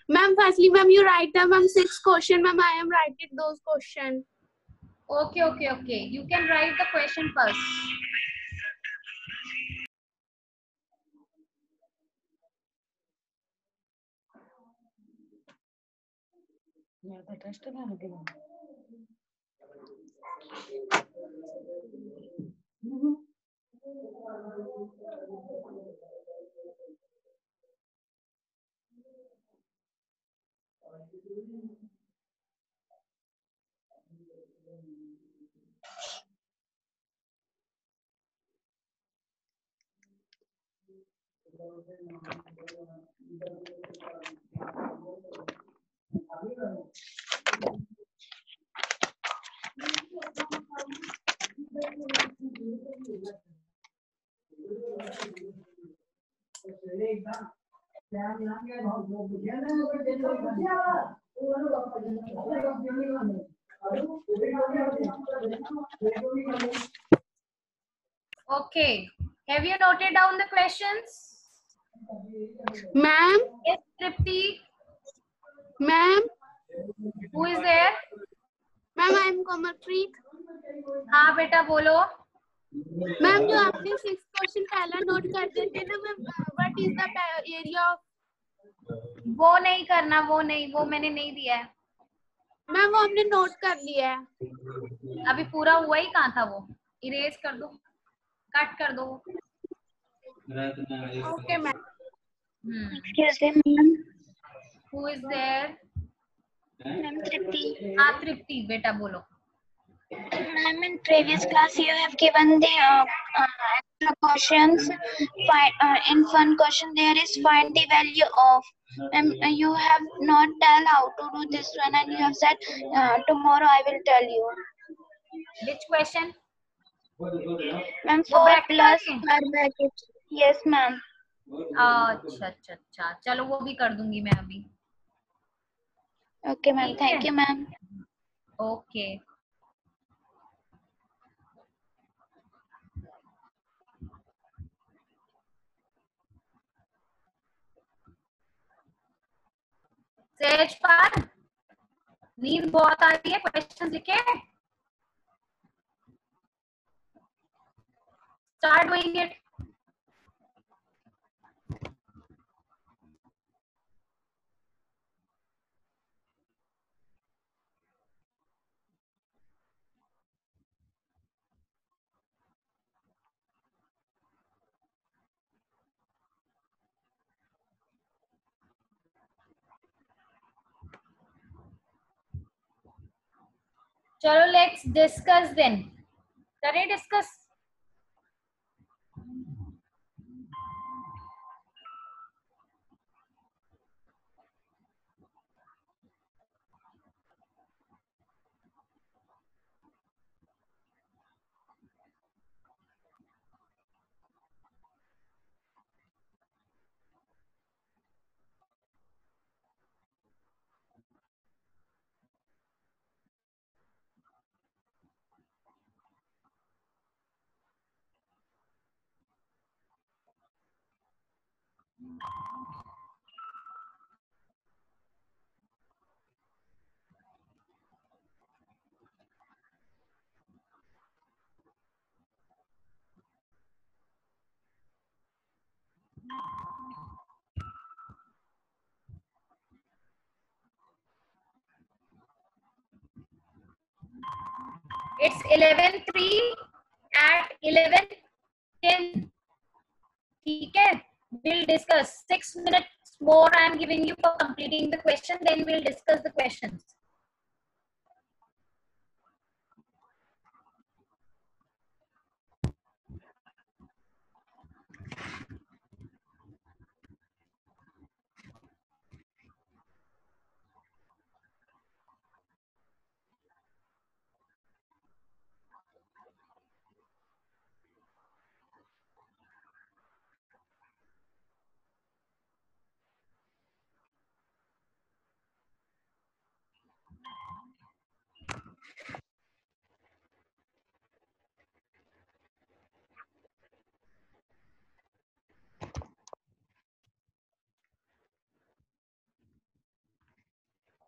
Ma'am, firstly, ma'am, you write them, ma'am, 6 question, ma'am, I am writing those questions. Okay, okay, okay. You can write the question first. Okay. Have you noted down the questions? Ma'am, Yes, Tripti. ma'am, Who is there? ma'am, I am Komalpreet. हाँ बेटा बोलो. Ma'am जो आपने 6 question पहला note कर दिए थे ना ma'am, what is the area of. वो नहीं करना, वो नहीं, वो मैंने नहीं दिया है. मैम वो हमने नोट कर लिया है. अभी पूरा हुआ ही कहाँ था वो. इरेज कर दो, कट कर दो. Okay ma'am. Excuse me, ma'am. Who is there? Ma'am, Tripti. हाँ तृप्ति बेटा बोलो. Ma'am, in previous class you have given the extra questions. In one question there is find the value of. You have not tell how to do this one, and you have said tomorrow I will tell you. Which question? Ma'am, वो 4 bracket plus वाली? square bracket. Yes, ma'am. अच्छा अच्छा अच्छा, चलो वो भी कर दूंगी मैं अभी. Okay, ma'am. ठीक Thank है. you, ma'am. Okay. सेजपाल, नींद बहुत आ रही है. क्वेश्चन लिखे. Start doing it. चलो लेट्स डिस्कस देन, करें डिस्कस। It's 11:03 at 11:10. ठीक है, we'll discuss 6 minutes more. I am giving you for completing the question, then we'll discuss the questions.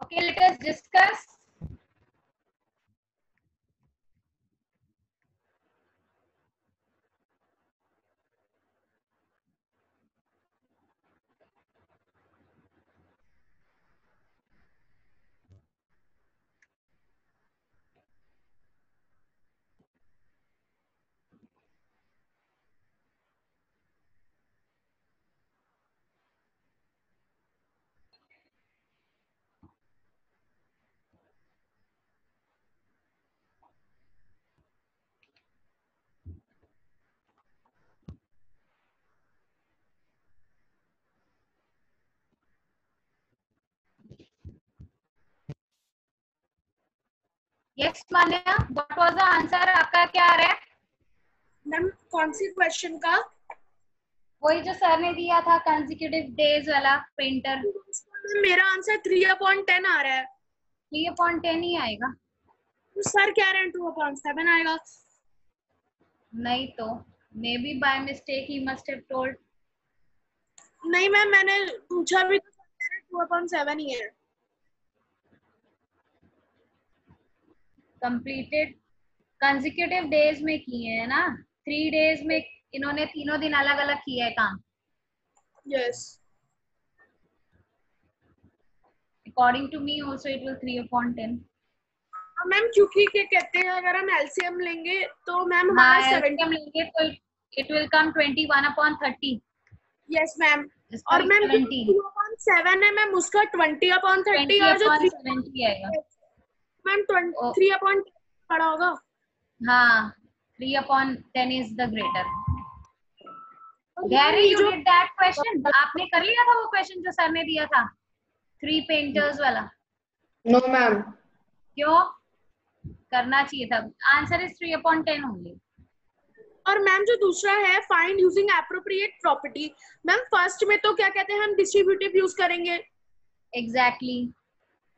Okay, let us discuss. Yes, Manya, what was the answer? आपका क्या आ रहा है? Ma'am कौन सी question का? वही जो सर ने दिया था कंसेक्यूटिव डेज वाला पेंटर। मेरा आंसर 3/10 आ रहा है। 3/10 ही आएगा। सर कह रहे हैं 2/7 आएगा। नहीं तो may be by mistake he must have told. नहीं मैम, मैंने पूछा भी तो 2/7 ही है। कंप्लीटेड कंसेक्यूटिव डेज में किए हैं ना, 3 डेज में इन्होंने तीनों दिन अलग अलग किया है काम। Yes according to me also it will 3/10। Ma'am क्योंकि क्या कहते हैं, अगर हम एलसीएम लेंगे तो मैम हाँ, हमारा 70 एलसीएम लेंगे तो it will come 21/30। Yes ma'am. और मैम 2/7 है मैम, उसका 20/30 और जो 3/70 आएगा मैम 3/10 पड़ा होगा। हाँ, 3/10 is the greater. Gary, you did that question? आपने कर लिया था वो क्वेश्चन जो सर ने दिया था 3 पेंटर्स वाला? No ma'am. क्यों? करना चाहिए था। आंसर इज 3/10 होंगे। और मैम जो दूसरा है find using appropriate property, ma'am first में तो क्या कहते हैं हम डिस्ट्रीब्यूटिव यूज करेंगे। एग्जैक्टली।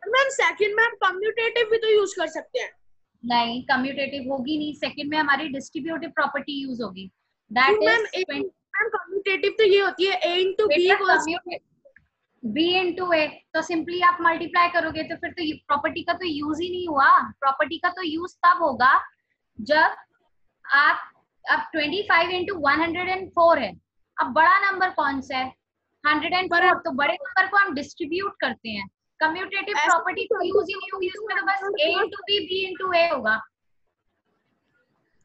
मैम सेकंड में हम कम्यूटेटिव भी तो यूज कर सकते हैं। नहीं, कम्यूटेटिव होगी नहीं, सेकंड में हमारी डिस्ट्रीब्यूटिव प्रॉपर्टी यूज होगी। दैट इज मैम कम्यूटेटिव तो ये होती है a into b equals b into a, तो सिंपली आप मल्टीप्लाई करोगे तो फिर तो प्रॉपर्टी का तो यूज ही नहीं हुआ। प्रॉपर्टी का तो यूज तब होगा जब आप अब 25 into 104 है। अब बड़ा नंबर कौन सा है? 104। तो बड़े नंबर को हम डिस्ट्रीब्यूट करते हैं। कम्यूटेटिव प्रॉपर्टी को यूज ही नहीं होगी, उसमें तो बस a into b, b into a होगा।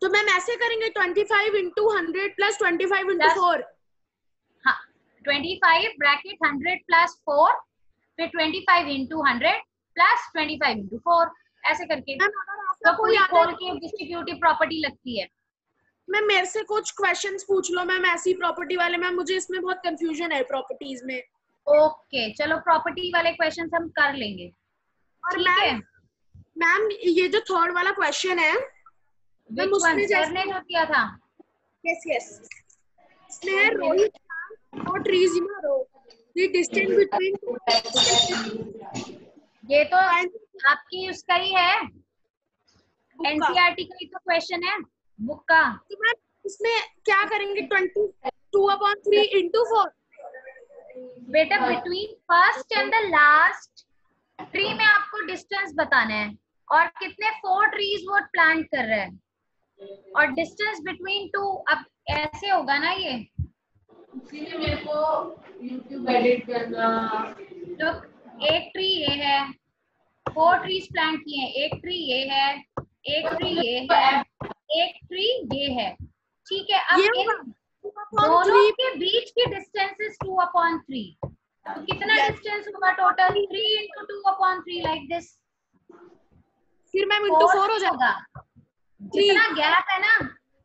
तो मैम ऐसे करेंगे 25 into 100 plus 25 into 4। हाँ, 25 ब्रैकेट 100 plus 4, फिर 25 into 100 plus 25 into 4। ऐसे करके मैम अगर आपका तो कोई पूरी आता खोल है के डिस्ट्रीब्यूटिव प्रॉपर्टी लगती है। मैम मेरे से कुछ क्वेश्चंस पूछ लो मैम ऐसी प्रॉपर्टी वाले। मैम मुझे इसमें बहुत कंफ्यूजन है प्रॉपर्टीज में। ओके चलो प्रॉपर्टी वाले क्वेश्चंस हम कर लेंगे। और ठीक है मैम ये जो थर्ड वाला क्वेश्चन है मैम विच वन उसमें सर ने जो किया था? यस यस इसमें है रोहित और trees in a row the distance between ये तो आपकी उसका ही है, एनसीईआरटी का ही तो क्वेश्चन है बुक का। तो मैम इसमें क्या करेंगे 22/3 into 4? बेटा between first and the last tree में आपको डिस्टेंस बताना है और कितने 4 ट्रीज वो प्लांट कर रहा है और डिस्टेंस बिटवीन 2। अब ऐसे होगा ना ये, इसीलिए मेरे को YouTube एडिट करना। तो एक ट्री ये है, 4 ट्रीज प्लांट किए हैं, एक ट्री ये है, एक ट्री ये है, एक ट्री ये है। ठीक है अब इन दोनों के बीच की डिस्टेंस इज 2/3। तो कितना डिस्टेंस होगा टोटल? 3 into 2/3 like this. फिर मैम into 4 हो जाएगा। जितना गैप है ना,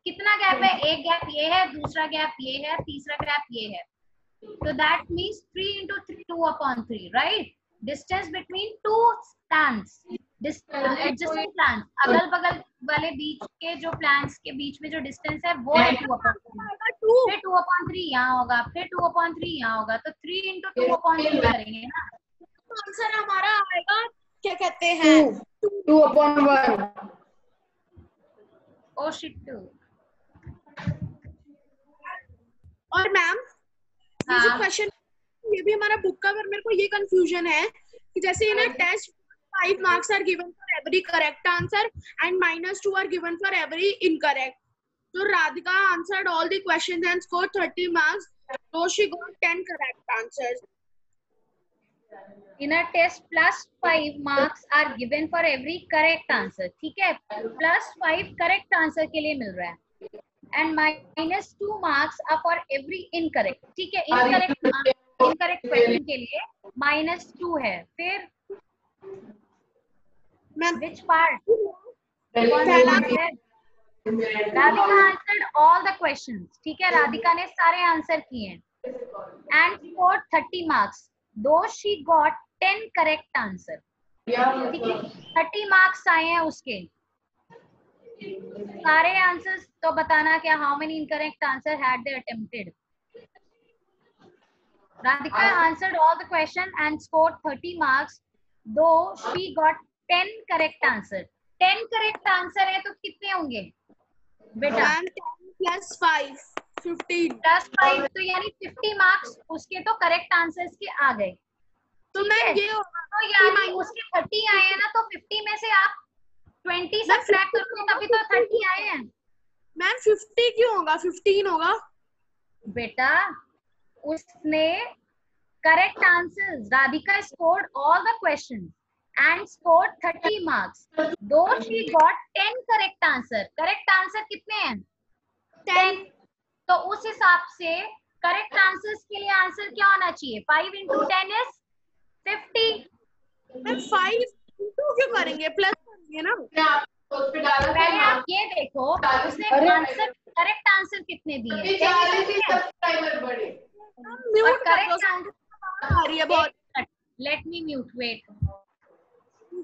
कितना गैप है? एक गैप ये है, दूसरा गैप ये है, तीसरा गैप ये है। तो that means 3 into 2/3 right. Distance between 2 plants, adjacent plants, अगल बगल वाले बीच के जो प्लांट्स के बीच में जो डिस्टेंस है वो है 2/3। फिर 2/3 यहाँ होगा, फिर 2/3 यहाँ होगा, तो 3 into 2/3 करेंगे ना। तो आंसर हमारा आएगा क्या कहते हैं 2/1। Oh shit 2। और मैम ये जो क्वेश्चन ये भी हमारा बुक का, पर मेरे को ये कंफ्यूजन है कि जैसे इन test 5 marks are given for every correct answer and -2 are given for every incorrect. So Radhika answered all the questions and scored 30 marks. So she got 10 correct answers. In a test +5 marks are given for every correct answer. ठीक है, +5 correct answer के लिए मिल रहा है and -2 marks are for every incorrect. ठीक है, incorrect question के लिए -2 है। फिर which part? Radhika answered all the questions. ठीक है, राधिका ने सारे आंसर किए हैं and scored 30 marks though she got 10 correct answer. ठीक है, 30 marks आए हैं उसके। सारे आंसर्स तो बताना क्या how many incorrect answer had they attempted. Radhika answered all the question and scored 30 marks though she got 10 correct answer. 10 correct answer है तो कितने होंगे बेटा? 10 + 5 15 +5 तो यानी 50 मार्क्स उसके तो करेक्ट आंसर्स के आ गए। तो मैम ये तो यानी उसके 30 आए हैं ना, तो 50 में से आप 20 सब्ट्रैक्ट करोगे तभी तो 30 आए हैं। मैम 50 क्यों होगा? 15 होगा बेटा। उसने correct answers, Radhika scored all the questions and scored 30 marks though she got 10 correct answer. Correct answer कितने हैं? 10। तो उस हिसाब से करेक्ट आंसर्स के लिए आंसर क्या होना चाहिए? 5 into 10 is 50। मैम 5 into क्यों करेंगे? प्लस करेंगे ना। पहले आप ये देखो उसने आंसर करेक्ट आंसर कितने दिए हैं। म्यूट करेक्ट आंसर आ रही है बहुत। Let me mute, wait.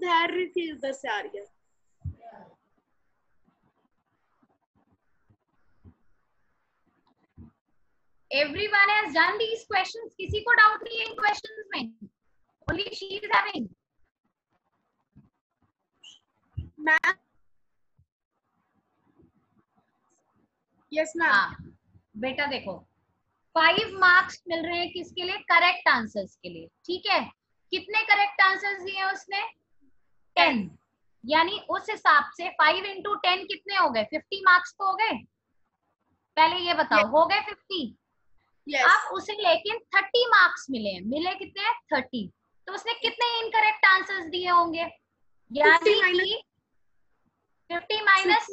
धैर्य से इधर से आ रही है। Everyone has done these questions. किसी को डाउट नहीं है इन क्वेश्चंस में? Only she is having. Ma'am yes ma'am. हाँ बेटा देखो 5 मार्क्स मिल रहे हैं किसके लिए? करेक्ट आंसर्स के लिए। ठीक है, कितने करेक्ट आंसर्स दिए उसने? 10। यानी उस हिसाब से 5 into 10 कितने हो गए? 50 मार्क्स तो हो गए। पहले ये बताओ हो गए 50? yes. अब उसे लेकिन 30 मार्क्स मिले। मिले कितने? 30। तो उसने कितने इनकरेक्ट आंसर्स दिए होंगे? यानी 50 माइनस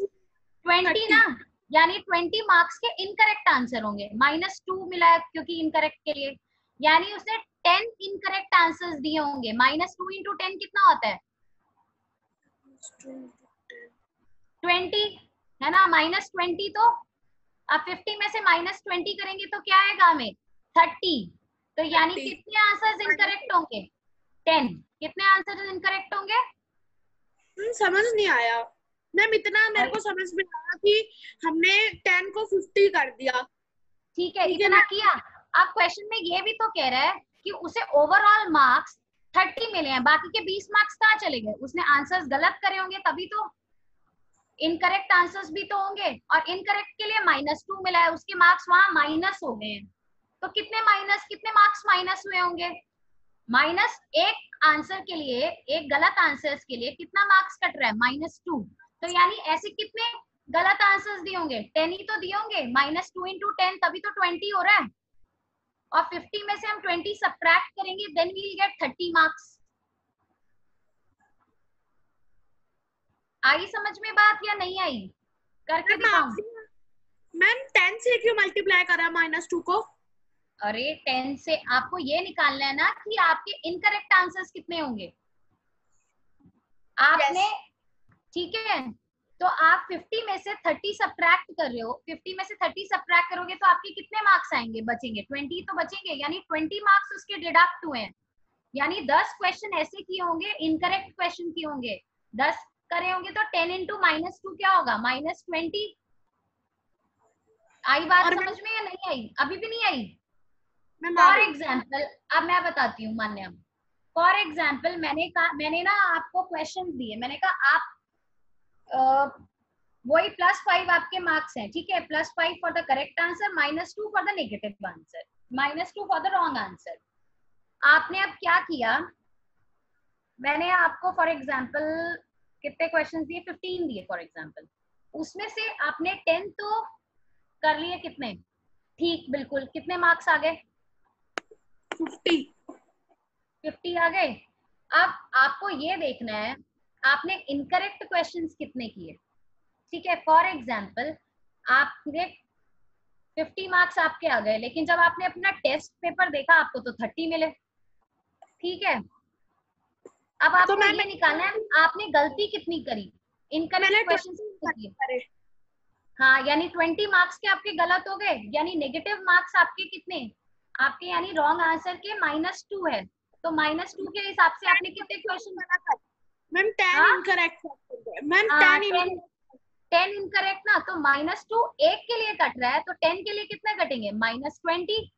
20 ना, यानी 20 मार्क्स के इनकरेक्ट आंसर होंगे। -2 मिला क्योंकि इनकरेक्ट के लिए, यानी उसने 10 इनकरेक्ट आंसर्स दिए होंगे। -2 into 10 कितना होता है? 20 है ना, -20, तो अब 50 में से -20 करेंगे तो क्या आएगा हमें 30, तो यानी 30. कितने आंसर्स इनकरेक्ट होंगे 10, कितने आंसर्स इनकरेक्ट होंगे? समझ नहीं आया मैम, इतना मेरे को समझ में आया कि हमने 10 को 50 कर दिया। ठीक है, ठीक है इतना किया। अब क्वेश्चन में ये भी तो कह रहा है कि उसे ओवरऑल मार्क्स 30 मिले हैं, बाकी के 20 मार्क्स कहाँ चले गए? उसने आंसर्स गलत करे होंगे, तभी तो इनकरेक्ट आंसर्स भी तो होंगे, और इनकरेक्ट के लिए -2 मिला है, उसके मार्क्स वहां माइनस हो गए हैं, तो कितने मार्क्स माइनस हुए होंगे? माइनस एक आंसर के लिए, एक गलत आंसर्स के लिए कितना मार्क्स कट रहा है? -2, तो यानी ऐसे कितने गलत आंसर्स दिए होंगे? 10 ही तो दिए होंगे, -2 × 10 तभी तो 20 हो रहा है, और 50 में से हम 20 सब्ट्रैक्ट करेंगे, then we will get 30 marks. आई समझ में बात या नहीं आई? करके दिखाऊं? मैम 10 से क्यों मल्टीप्लाई करा -2 को? अरे 10 से आपको ये निकालना है ना कि आपके इनकरेक्ट आंसर्स कितने होंगे आपने। ठीक है, तो आप 50 में से 30 सब्ट्रैक्ट कर रहे हो, 50 में से 30 सब्ट्रैक्ट करोगे तो आपके कितने मार्क्स आएंगे? बचेंगे 20 तो बचेंगे, यानी 20 मार्क्स उसके डिडक्ट हुए हैं, यानी 10 क्वेश्चन ऐसे किए होंगे, इनकरेक्ट क्वेश्चन किए होंगे, 10 करे होंगे, तो 10 × -2 क्या होगा? -20। आई बात समझ में या नहीं आई? अभी भी नहीं आई? फॉर एग्जाम्पल, अब मैं बताती हूँ मान्या, फॉर एग्जाम्पल मैंने ना आपको क्वेश्चन दिए, मैंने कहा आप वही +5 आपके मार्क्स हैं, ठीक है, +5 for the correct answer, -2 for the negative answer, -2 for the wrong answer. आपने अब क्या किया, मैंने आपको फॉर एग्जाम्पल कितने क्वेश्चन दिए? 15 दिए फॉर एग्जाम्पल, उसमें से आपने 10 तो कर लिए, कितने? ठीक, बिल्कुल, कितने मार्क्स आ गए? 50 आ गए। अब आपको ये देखना है आपने इनकरेक्ट क्वेश्चंस कितने किए, ठीक है। फॉर एग्जांपल आपने 50 मार्क्स आपके आ गए, लेकिन जब आपने अपना टेस्ट पेपर देखा आपको तो 30 मिले, ठीक है। अब आपको ये निकालना है आपने गलती कितनी करी, इनकरेक्ट क्वेश्चंस कितने किए। हाँ, यानी 20 मार्क्स के आपके गलत हो गए, यानी नेगेटिव मार्क्स आपके कितने? आपके यानी रॉन्ग आंसर के -2 है, तो -2 के हिसाब से आपने कितने question? Ma'am 10 incorrect ma'am 10 incorrect ना, तो -2 एक के लिए कट रहा है, तो 10 के लिए कितने कटेंगे? -20।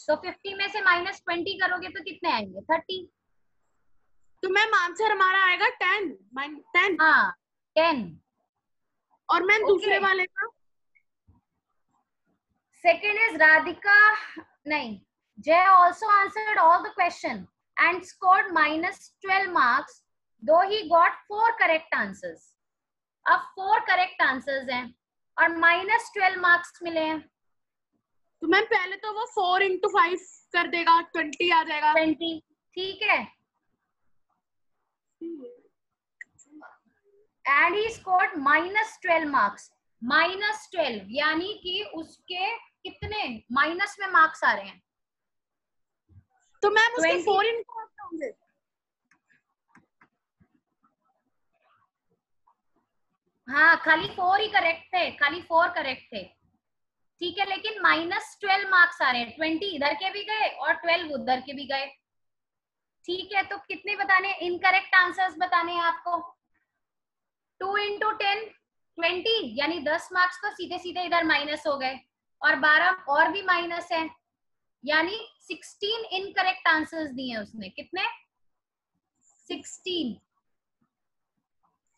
तो 50 में से -20 करोगे तो कितने आएंगे? 30। तो मैम आंसर हमारा आएगा 10। हाँ 10। और मैम दूसरे वाले का सेकेंड इज राधिका, नहीं, Jay also answered all the question and scored -12 marks, though he got 4 correct answers. अब 4 करेक्ट आंसर्स हैं और -12 मार्क्स मिले हैं, तो मैम पहले तो वो 4 × 5 कर देगा, 20 आ जाएगा। 20, ठीक है। एंड ही स्कोर्ड -12 मार्क्स, -12 यानी कि उसके कितने माइनस में मार्क्स आ रहे हैं? तो मैम उसके 4 इनकरेक्ट होंगे। हाँ, खाली 4 ही करेक्ट थे, खाली 4 करेक्ट थे, ठीक है, लेकिन -12 मार्क्स आ रहे हैं, 20 इधर के भी गए और 12 उधर के भी गए, ठीक है। तो कितने बताने इनकरेक्ट आंसर्स बताने हैं आपको? 2 × 10 20, यानी 10 मार्क्स तो सीधे सीधे इधर माइनस हो गए, और 12 और भी माइनस है, यानी 16 इनकरेक्ट आंसर्स दिए उसने। कितने? 16,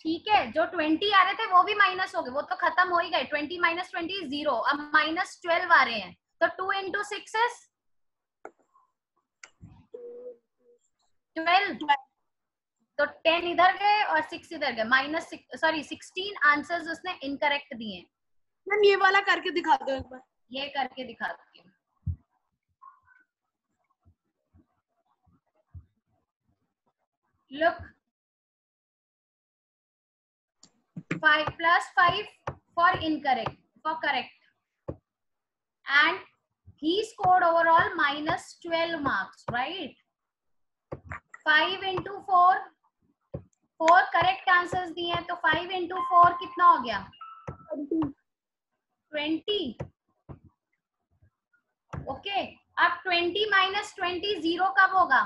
ठीक है। जो 20 आ रहे थे वो भी माइनस हो गए, वो तो खत्म हो ही गए, 20 - 20 0, अब -12 आ रहे हैं, तो 2 × 6 is 12, तो 10 इधर गए और 6 इधर गए, 16 आंसर्स उसने इनकरेक्ट दिए। मैम ये वाला करके दिखा दो एक बार। ये करके दिखाती हूँ, look, 5 + 5 for incorrect, for correct, and he scored overall -12 marks, right? 5 × 4 4 correct answers दिए हैं, तो 5 into 4 कितना हो गया? 20। ओके, अब 20 minus 20 0 कब होगा?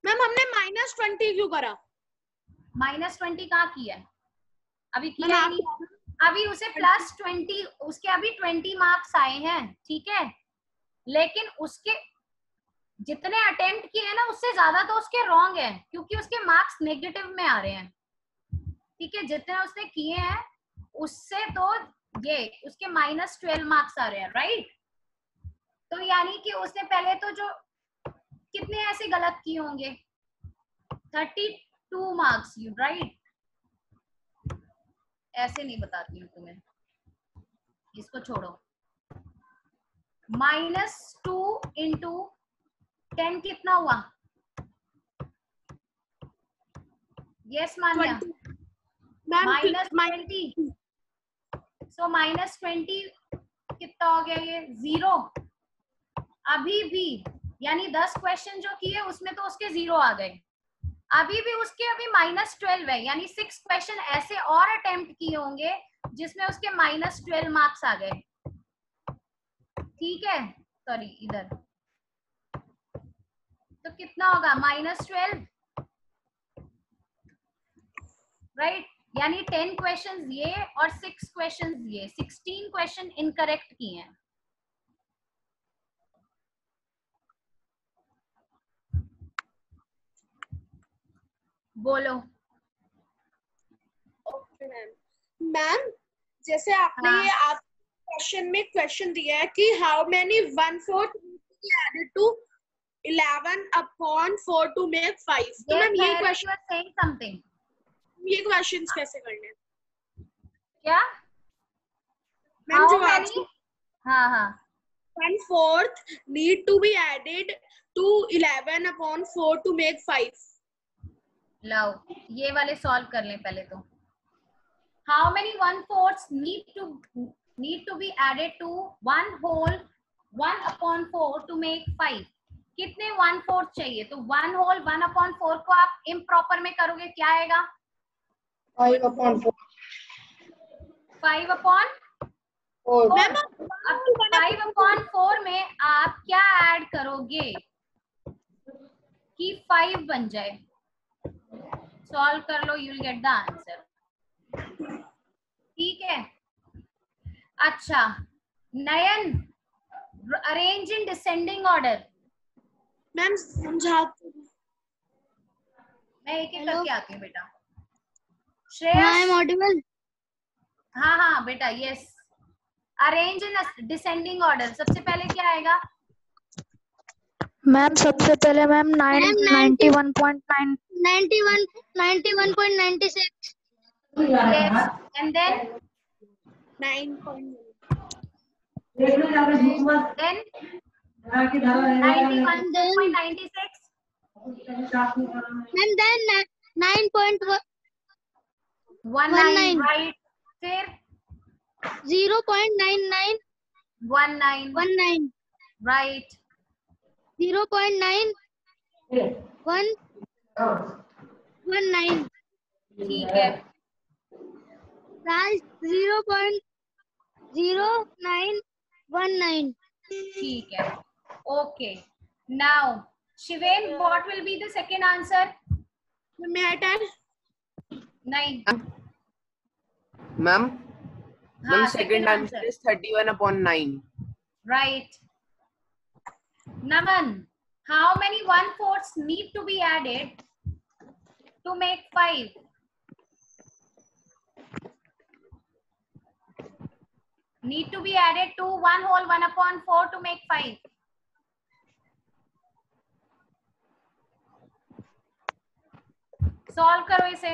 मैम हमने -20 क्यों करा? -20 कहाँ किया है? अभी मैम किया ही आप नहीं, अभी उसे +20, उसके अभी 20 मार्क्स आए हैं, ठीक है, लेकिन उसके जितने अटेम्प्ट किए हैं ना उससे ज्यादा तो उसके रॉन्ग है, क्योंकि उसके मार्क्स नेगेटिव में आ रहे हैं, ठीक है, जितने उसने किए हैं उससे तो ये उसके -12 मार्क्स आ रहे हैं, राइट। तो यानी कि उसने पहले तो जो कितने ऐसे गलत किए होंगे, 32 मार्क्स, यू राइट। ऐसे नहीं बताती हूँ तुम्हें, इसको छोड़ो। -2 into 10 कितना हुआ? यस मान्या, -20, सो -20 कितना हो गया? ये 0। अभी भी यानी 10 क्वेश्चन जो किए उसमें तो उसके 0 आ गए, अभी भी उसके अभी -12 है, यानी 6 क्वेश्चन ऐसे और अटेम्प्ट किए होंगे जिसमें उसके -12 मार्क्स आ गए, ठीक है। सॉरी, इधर तो कितना होगा? -12, राइट। यानी 10 क्वेश्चंस ये और 6 क्वेश्चंस ये, 16 क्वेश्चन इनकरेक्ट किए हैं। बोलो। ओके मैम, जैसे आपने हाँ। ये आप क्वेश्चन में क्वेश्चन दिया है कि how many 1/4 added to 11/4 to make 5, तो मैम ये क्वेश्चंस कैसे करने हैं? क्या मैम जो आप हाँ हाँ 1/4 need to be added to 11/4 to make 5. लाओ ये वाले सॉल्व कर लें पहले तो। How many 1/4 need to be added to 1/4 to make 5? कितने 1/4 चाहिए? तो 1/4 को आप इम्प्रॉपर में करोगे क्या आएगा? 5/4. 5/4। अब 5/4 में आप क्या ऐड करोगे कि 5 बन जाए? सॉल्व कर लो, you will get the answer, ठीक है। अच्छा Nayan, arrange in descending order. Ma'am समझा, मैं एक एक करके आती हूँ बेटा। I am Shreyas, audible? हाँ हाँ बेटा, yes. Arrange in descending order, सबसे पहले क्या आएगा? मैम सबसे पहले ma'am 91.9 91.96 yes, and then 9.1. then 91.96 ma'am then 9.19 right, फिर 0.99 19 राइट, 0.9119 ठीक है। 0.0919 ठीक है, okay. Now Shiven, what will be the second answer? May I tell? नहीं, मैम हाँ second answer is 31/9. Right. Naman, how many 1/4 need to be added to make 5? Need to be added to 1/4 to make 5. Solve करो इसे।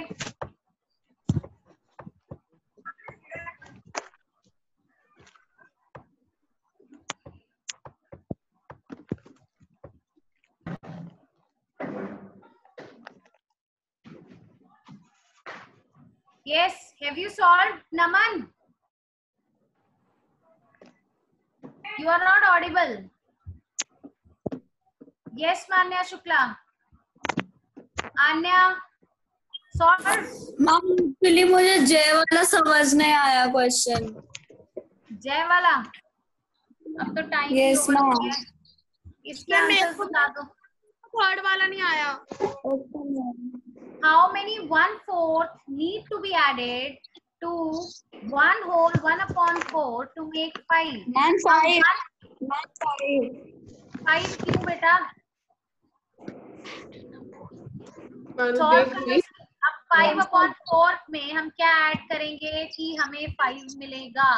Yes, have you solved, Naman? You are not audible. Yes, Manya Shukla. Anya, solve. Ma'am actually मुझे जे वाला समझ नहीं आया question. जय वाला, अब तो टाइम Yes, हो ma'am. गया, इसके आंसर्स बता दो। थर्ड वाला नहीं आया। How many 1/4 need to be added to 1 whole 1/4 to make 5? Ma'am 5। 5 क्यों बेटा? देख ली। अब 5/4 में हम क्या ऐड करेंगे कि हमें 5 मिलेगा?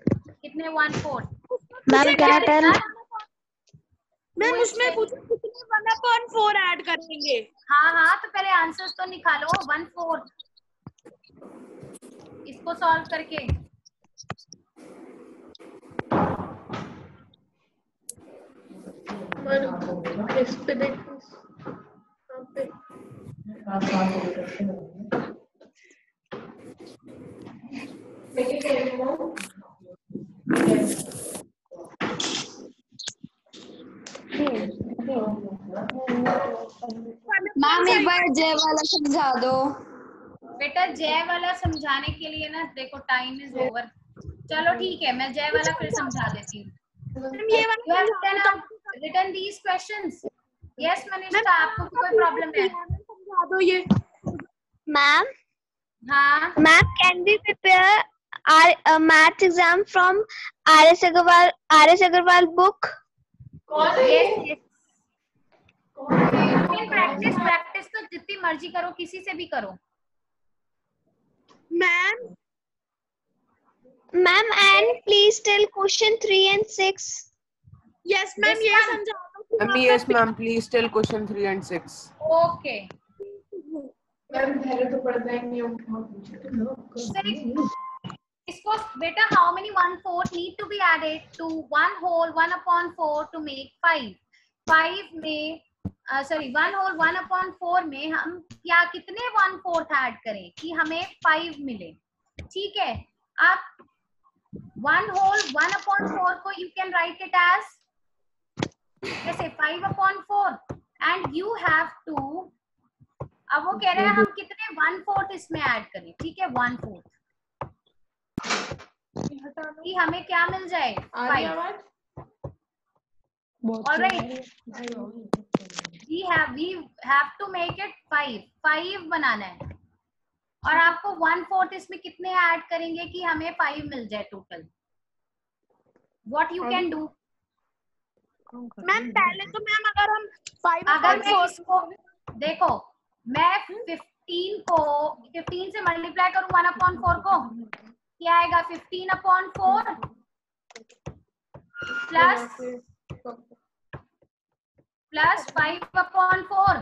कितने 1/4? मैम क्या मैम उसमें पूछो कितने 1/4 ऐड करेंगे। हाँ, तो पहले आंसर्स तो निकालो। 1/4 इसको सॉल्व करके। इस पे देखो, यहाँ पे। मैम एक बार जे वाला समझा दो। बेटा जय वाला समझाने के लिए ना देखो टाइम इज ओवर। चलो ठीक है, मैं जय वाला फिर समझा देती हूँ। ये वाला return these questions. Yes Manisha, आपको कोई प्रॉब्लम है? समझा दो ये। मैम हाँ ma'am can we prepare our math exam from RS Agarwal book? yes. Practice तो जितनी मर्जी करो, किसी से भी करो। Ma'am And please tell question 3 and 6. Yes ma'am, ये समझा दो। Ma'am, yes, ma'am. Please tell question 3 and 6. Okay इसको बेटा, how many 1/4 need to be added to 1 whole 1/4 to make 5? 5 में सॉरी 1 whole 1/4 में हम क्या कितने 1/4 ऐड करें कि हमें 5 मिले? ठीक है, आप 1 whole 1/4 को you can write it as जैसे 5/4 एंड यू हैव टू। अब वो कह रहे हैं हम कितने 1/4 इसमें ऐड करें। ठीक है, 1/4 कि हमें क्या मिल जाए? 5। Alright, we have to make it 5 बनाना है। और आपको 1/4 इसमें कितने ऐड करेंगे कि हमें 5 मिल जाए total? What you can do? Ma'am पहले तो मैम अगर हम 5 अगर मैं इसको देखो, मैं 15 से मल्टीप्लाई करूं 1/4 को, क्या आएगा? 15/4 प्लस 5/4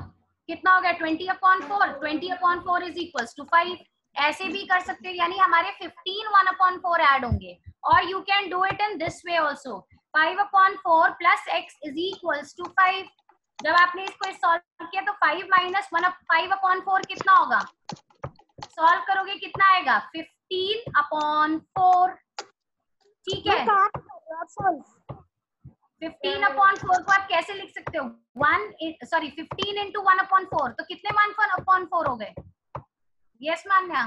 कितना हो गया? 20/4। 20/4 इज इक्वल्स टू 5। ऐसे भी कर सकते हो, यानी हमारे 15 1/4 ऐड होंगे। और you can do it in this way also. 5/4 plus x is equals to 5। जब आपने इसको सॉल्व किया तो 5 माइनस 5/4 कितना होगा? सॉल्व करोगे कितना आएगा? 15/4। ठीक है, 15/4 को आप कैसे लिख सकते हो? 15 into 1/4 तो कितने 1/4 हो गए? यस मान्या।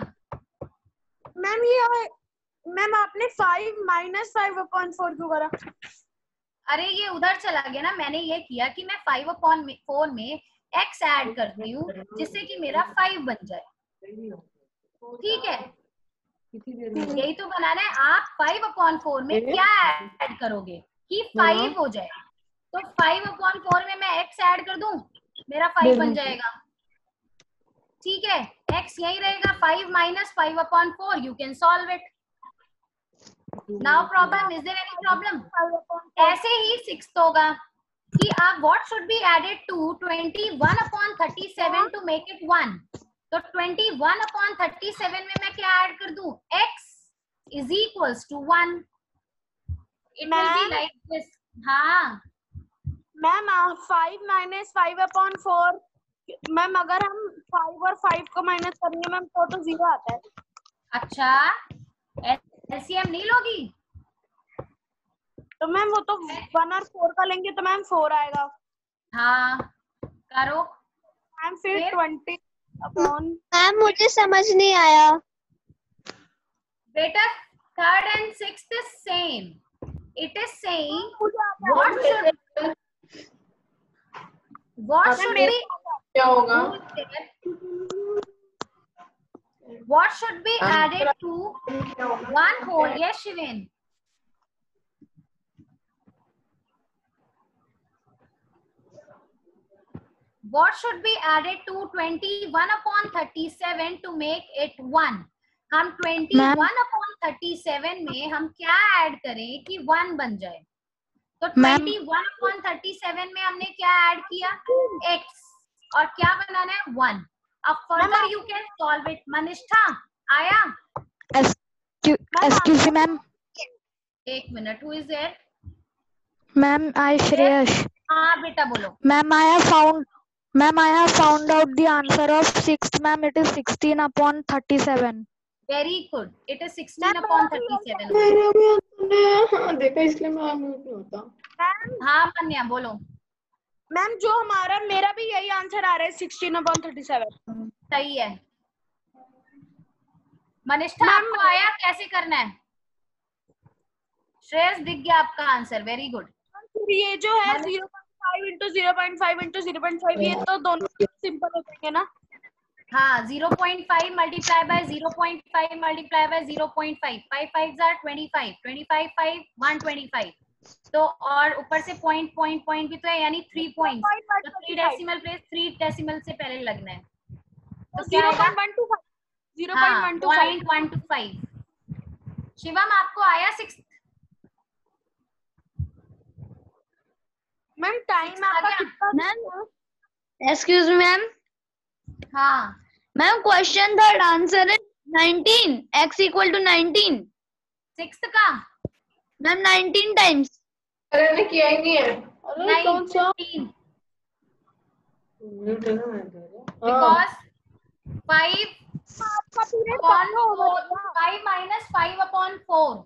मैम ये मैम आपने 5 माइनस 5/4 क्यों करा? अरे ये उधर चला गया ना। मैंने ये किया कि मैं 5/4 में x ऐड करती हूँ जिससे कि मेरा 5 बन जाए। ठीक है, यही तो बनाना है। आप 5/4 में क्या ऐड करोगे कि 5 हो जाए? तो 5/4 में मैं x ऐड कर दूं, मेरा 5 बन जाएगा। ठीक है, x यही रहेगा। 5 minus 5/4 you can solve it. Now problem, is there any problem? ऐसे ही 6 होगा कि आप what should be added to 21/37 to make it 1। तो 21/37 में मैं क्या ऐड कर दूं? x is equals to 1। It will be like this. हाँ मैम 5 माइनस 5/4 मैम अगर हम 5 और 5 को माइनस करेंगे मैम तो 0 आता है। अच्छा, एलसीएम नहीं लोगी? तो मैम वो तो 1 और 4 का लेंगे तो मैम 4 आएगा। हाँ करो मैम फिर 20 अपॉन मैम मुझे समझ नहीं आया। बेटा third and sixth is same. It is saying what should be क्या होगा? what should be added to one whole? Yes, Shiven. What should be added to 21/37 to make it 1? हम 21/37 में हम क्या ऐड करें कि 1 बन जाए? तो 21/37 में हमने क्या ऐड किया? x और क्या बनाना है? 1. अब further you can solve it. मनिष्ठा आया? Excuse me, ma'am. एक minute. Who is there? Ma'am, I Shreyash. हाँ बेटा बोलो. Ma'am, I have found out the answer of 6th, ma'am. It is 16/37. Very good. It is 16/37. देखा इसलिए मैं mute नहीं होता। हाँ मन्या बोलो. मैम जो हमारा मेरा भी यही आंसर आ रहा है 16/37। सही है. मनिष्ठा आपको आया कैसे करना है? श्रेयस दिख गया आपका आंसर. Very good. ये जो है 0.5 into 0.5 into 0.5 ये तो दोनों सिंपल हो जाएंगे ना? हाँ 0.5 multiply by 0.5 multiply by 0.5. 5 5s are 25. 25 5 125. तो और ऊपर से पॉइंट पॉइंट पॉइंट भी तो है यानी 3 पॉइंट्स. तो 3 डेसिमल प्लेस 3 डेसिमल से पहले लगना है. तो 0.125 0.125. शिवम आपको आया 6? मैम टाइम आपका कितना? Ma'am excuse me ma'am. हाँ मैम क्वेश्चन थर्ड आंसर है 19. x equal to 19. 6th का मैम 19 टाइम्स. अरे ने किया ही नहीं है। अरे कौन सा? 19 म्यूट है ना मैं कह रहा। because 5 minus 5/4.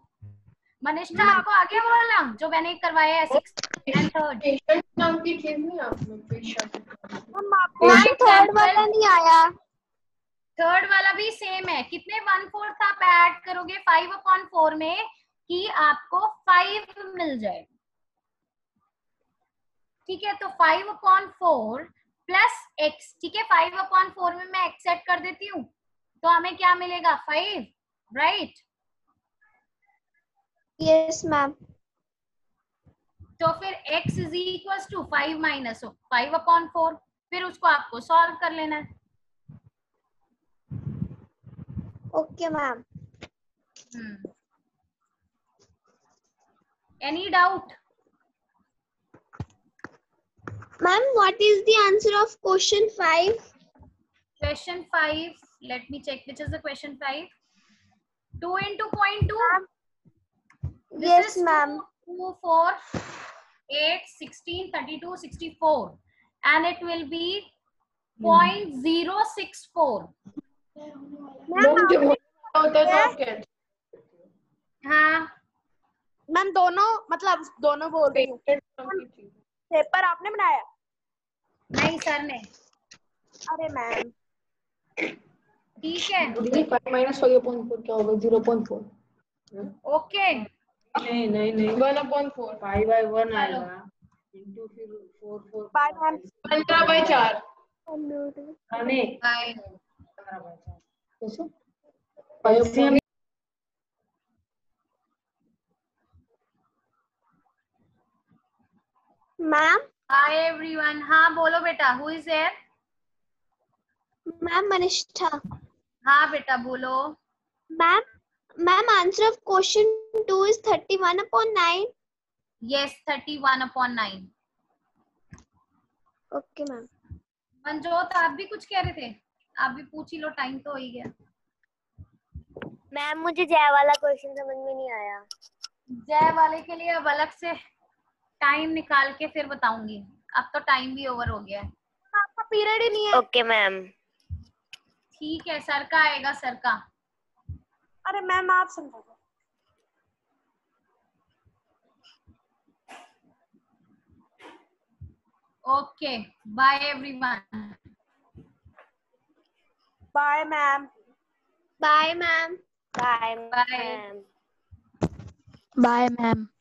मनीषा आपको आगे बोलना जो मैंने करवाया है 6th and 3rd. पेशेंट नाम की चीज नहीं आपने पेशेंट। थर्ड वाला नहीं आया. थर्ड वाला भी सेम है. कितने 1/4 आप ऐड करोगे 5/4 में कि आपको 5 मिल जाए. ठीक है. तो 5/4 प्लस x. ठीक है. 5/4 में मैं x सेट कर देती हूँ तो हमें क्या मिलेगा? 5. राइट. Yes ma'am. तो फिर x is equals to 5 minus 5/4. फिर उसको आपको सॉल्व कर लेना है. Okay ma'am. Any doubt? Ma'am what is the answer of question 5? Question 5. Let me check which is the question 5. 2 into 0.2. Yes ma'am. 2, 4, 8, 16, 32, 64. And it will be 0.064. हाँ ma'am दोनों मतलब दोनों बोल रही हूँ. पेपर आपने बनाया? नहीं सर ने. अरे मैम ठीक है. 5 minus 5/4 क्या होगा? 0.4. ओके. नहीं 1/4 5/1 आएगा इनटू फिर 4 4 15/4 नहीं 15/4 कैसे? मैम. Hi everyone. हाँ बोलो बेटा. Who is there? Ma'am Manisha. हाँ बेटा बोलो. Ma'am answer of question 2 is 31/9. Yes 31/9. Okay ma'am. Manjot आप भी कुछ कह रहे थे? आप भी पूछ ही लो. टाइम तो हो ही गया. मैम मुझे जय वाला क्वेश्चन समझ में नहीं आया. जय वाले के लिए अब अलग से टाइम निकाल के फिर बताऊंगी. अब तो टाइम भी ओवर हो गया है. आपका पीरियड ही नहीं है. Okay ma'am. ठीक है. सर का आएगा सर का. अरे मैम आप समझो. Okay. Bye everyone. Bye, ma'am. Bye, ma'am. Bye, Bye. ma'am. Bye, ma'am.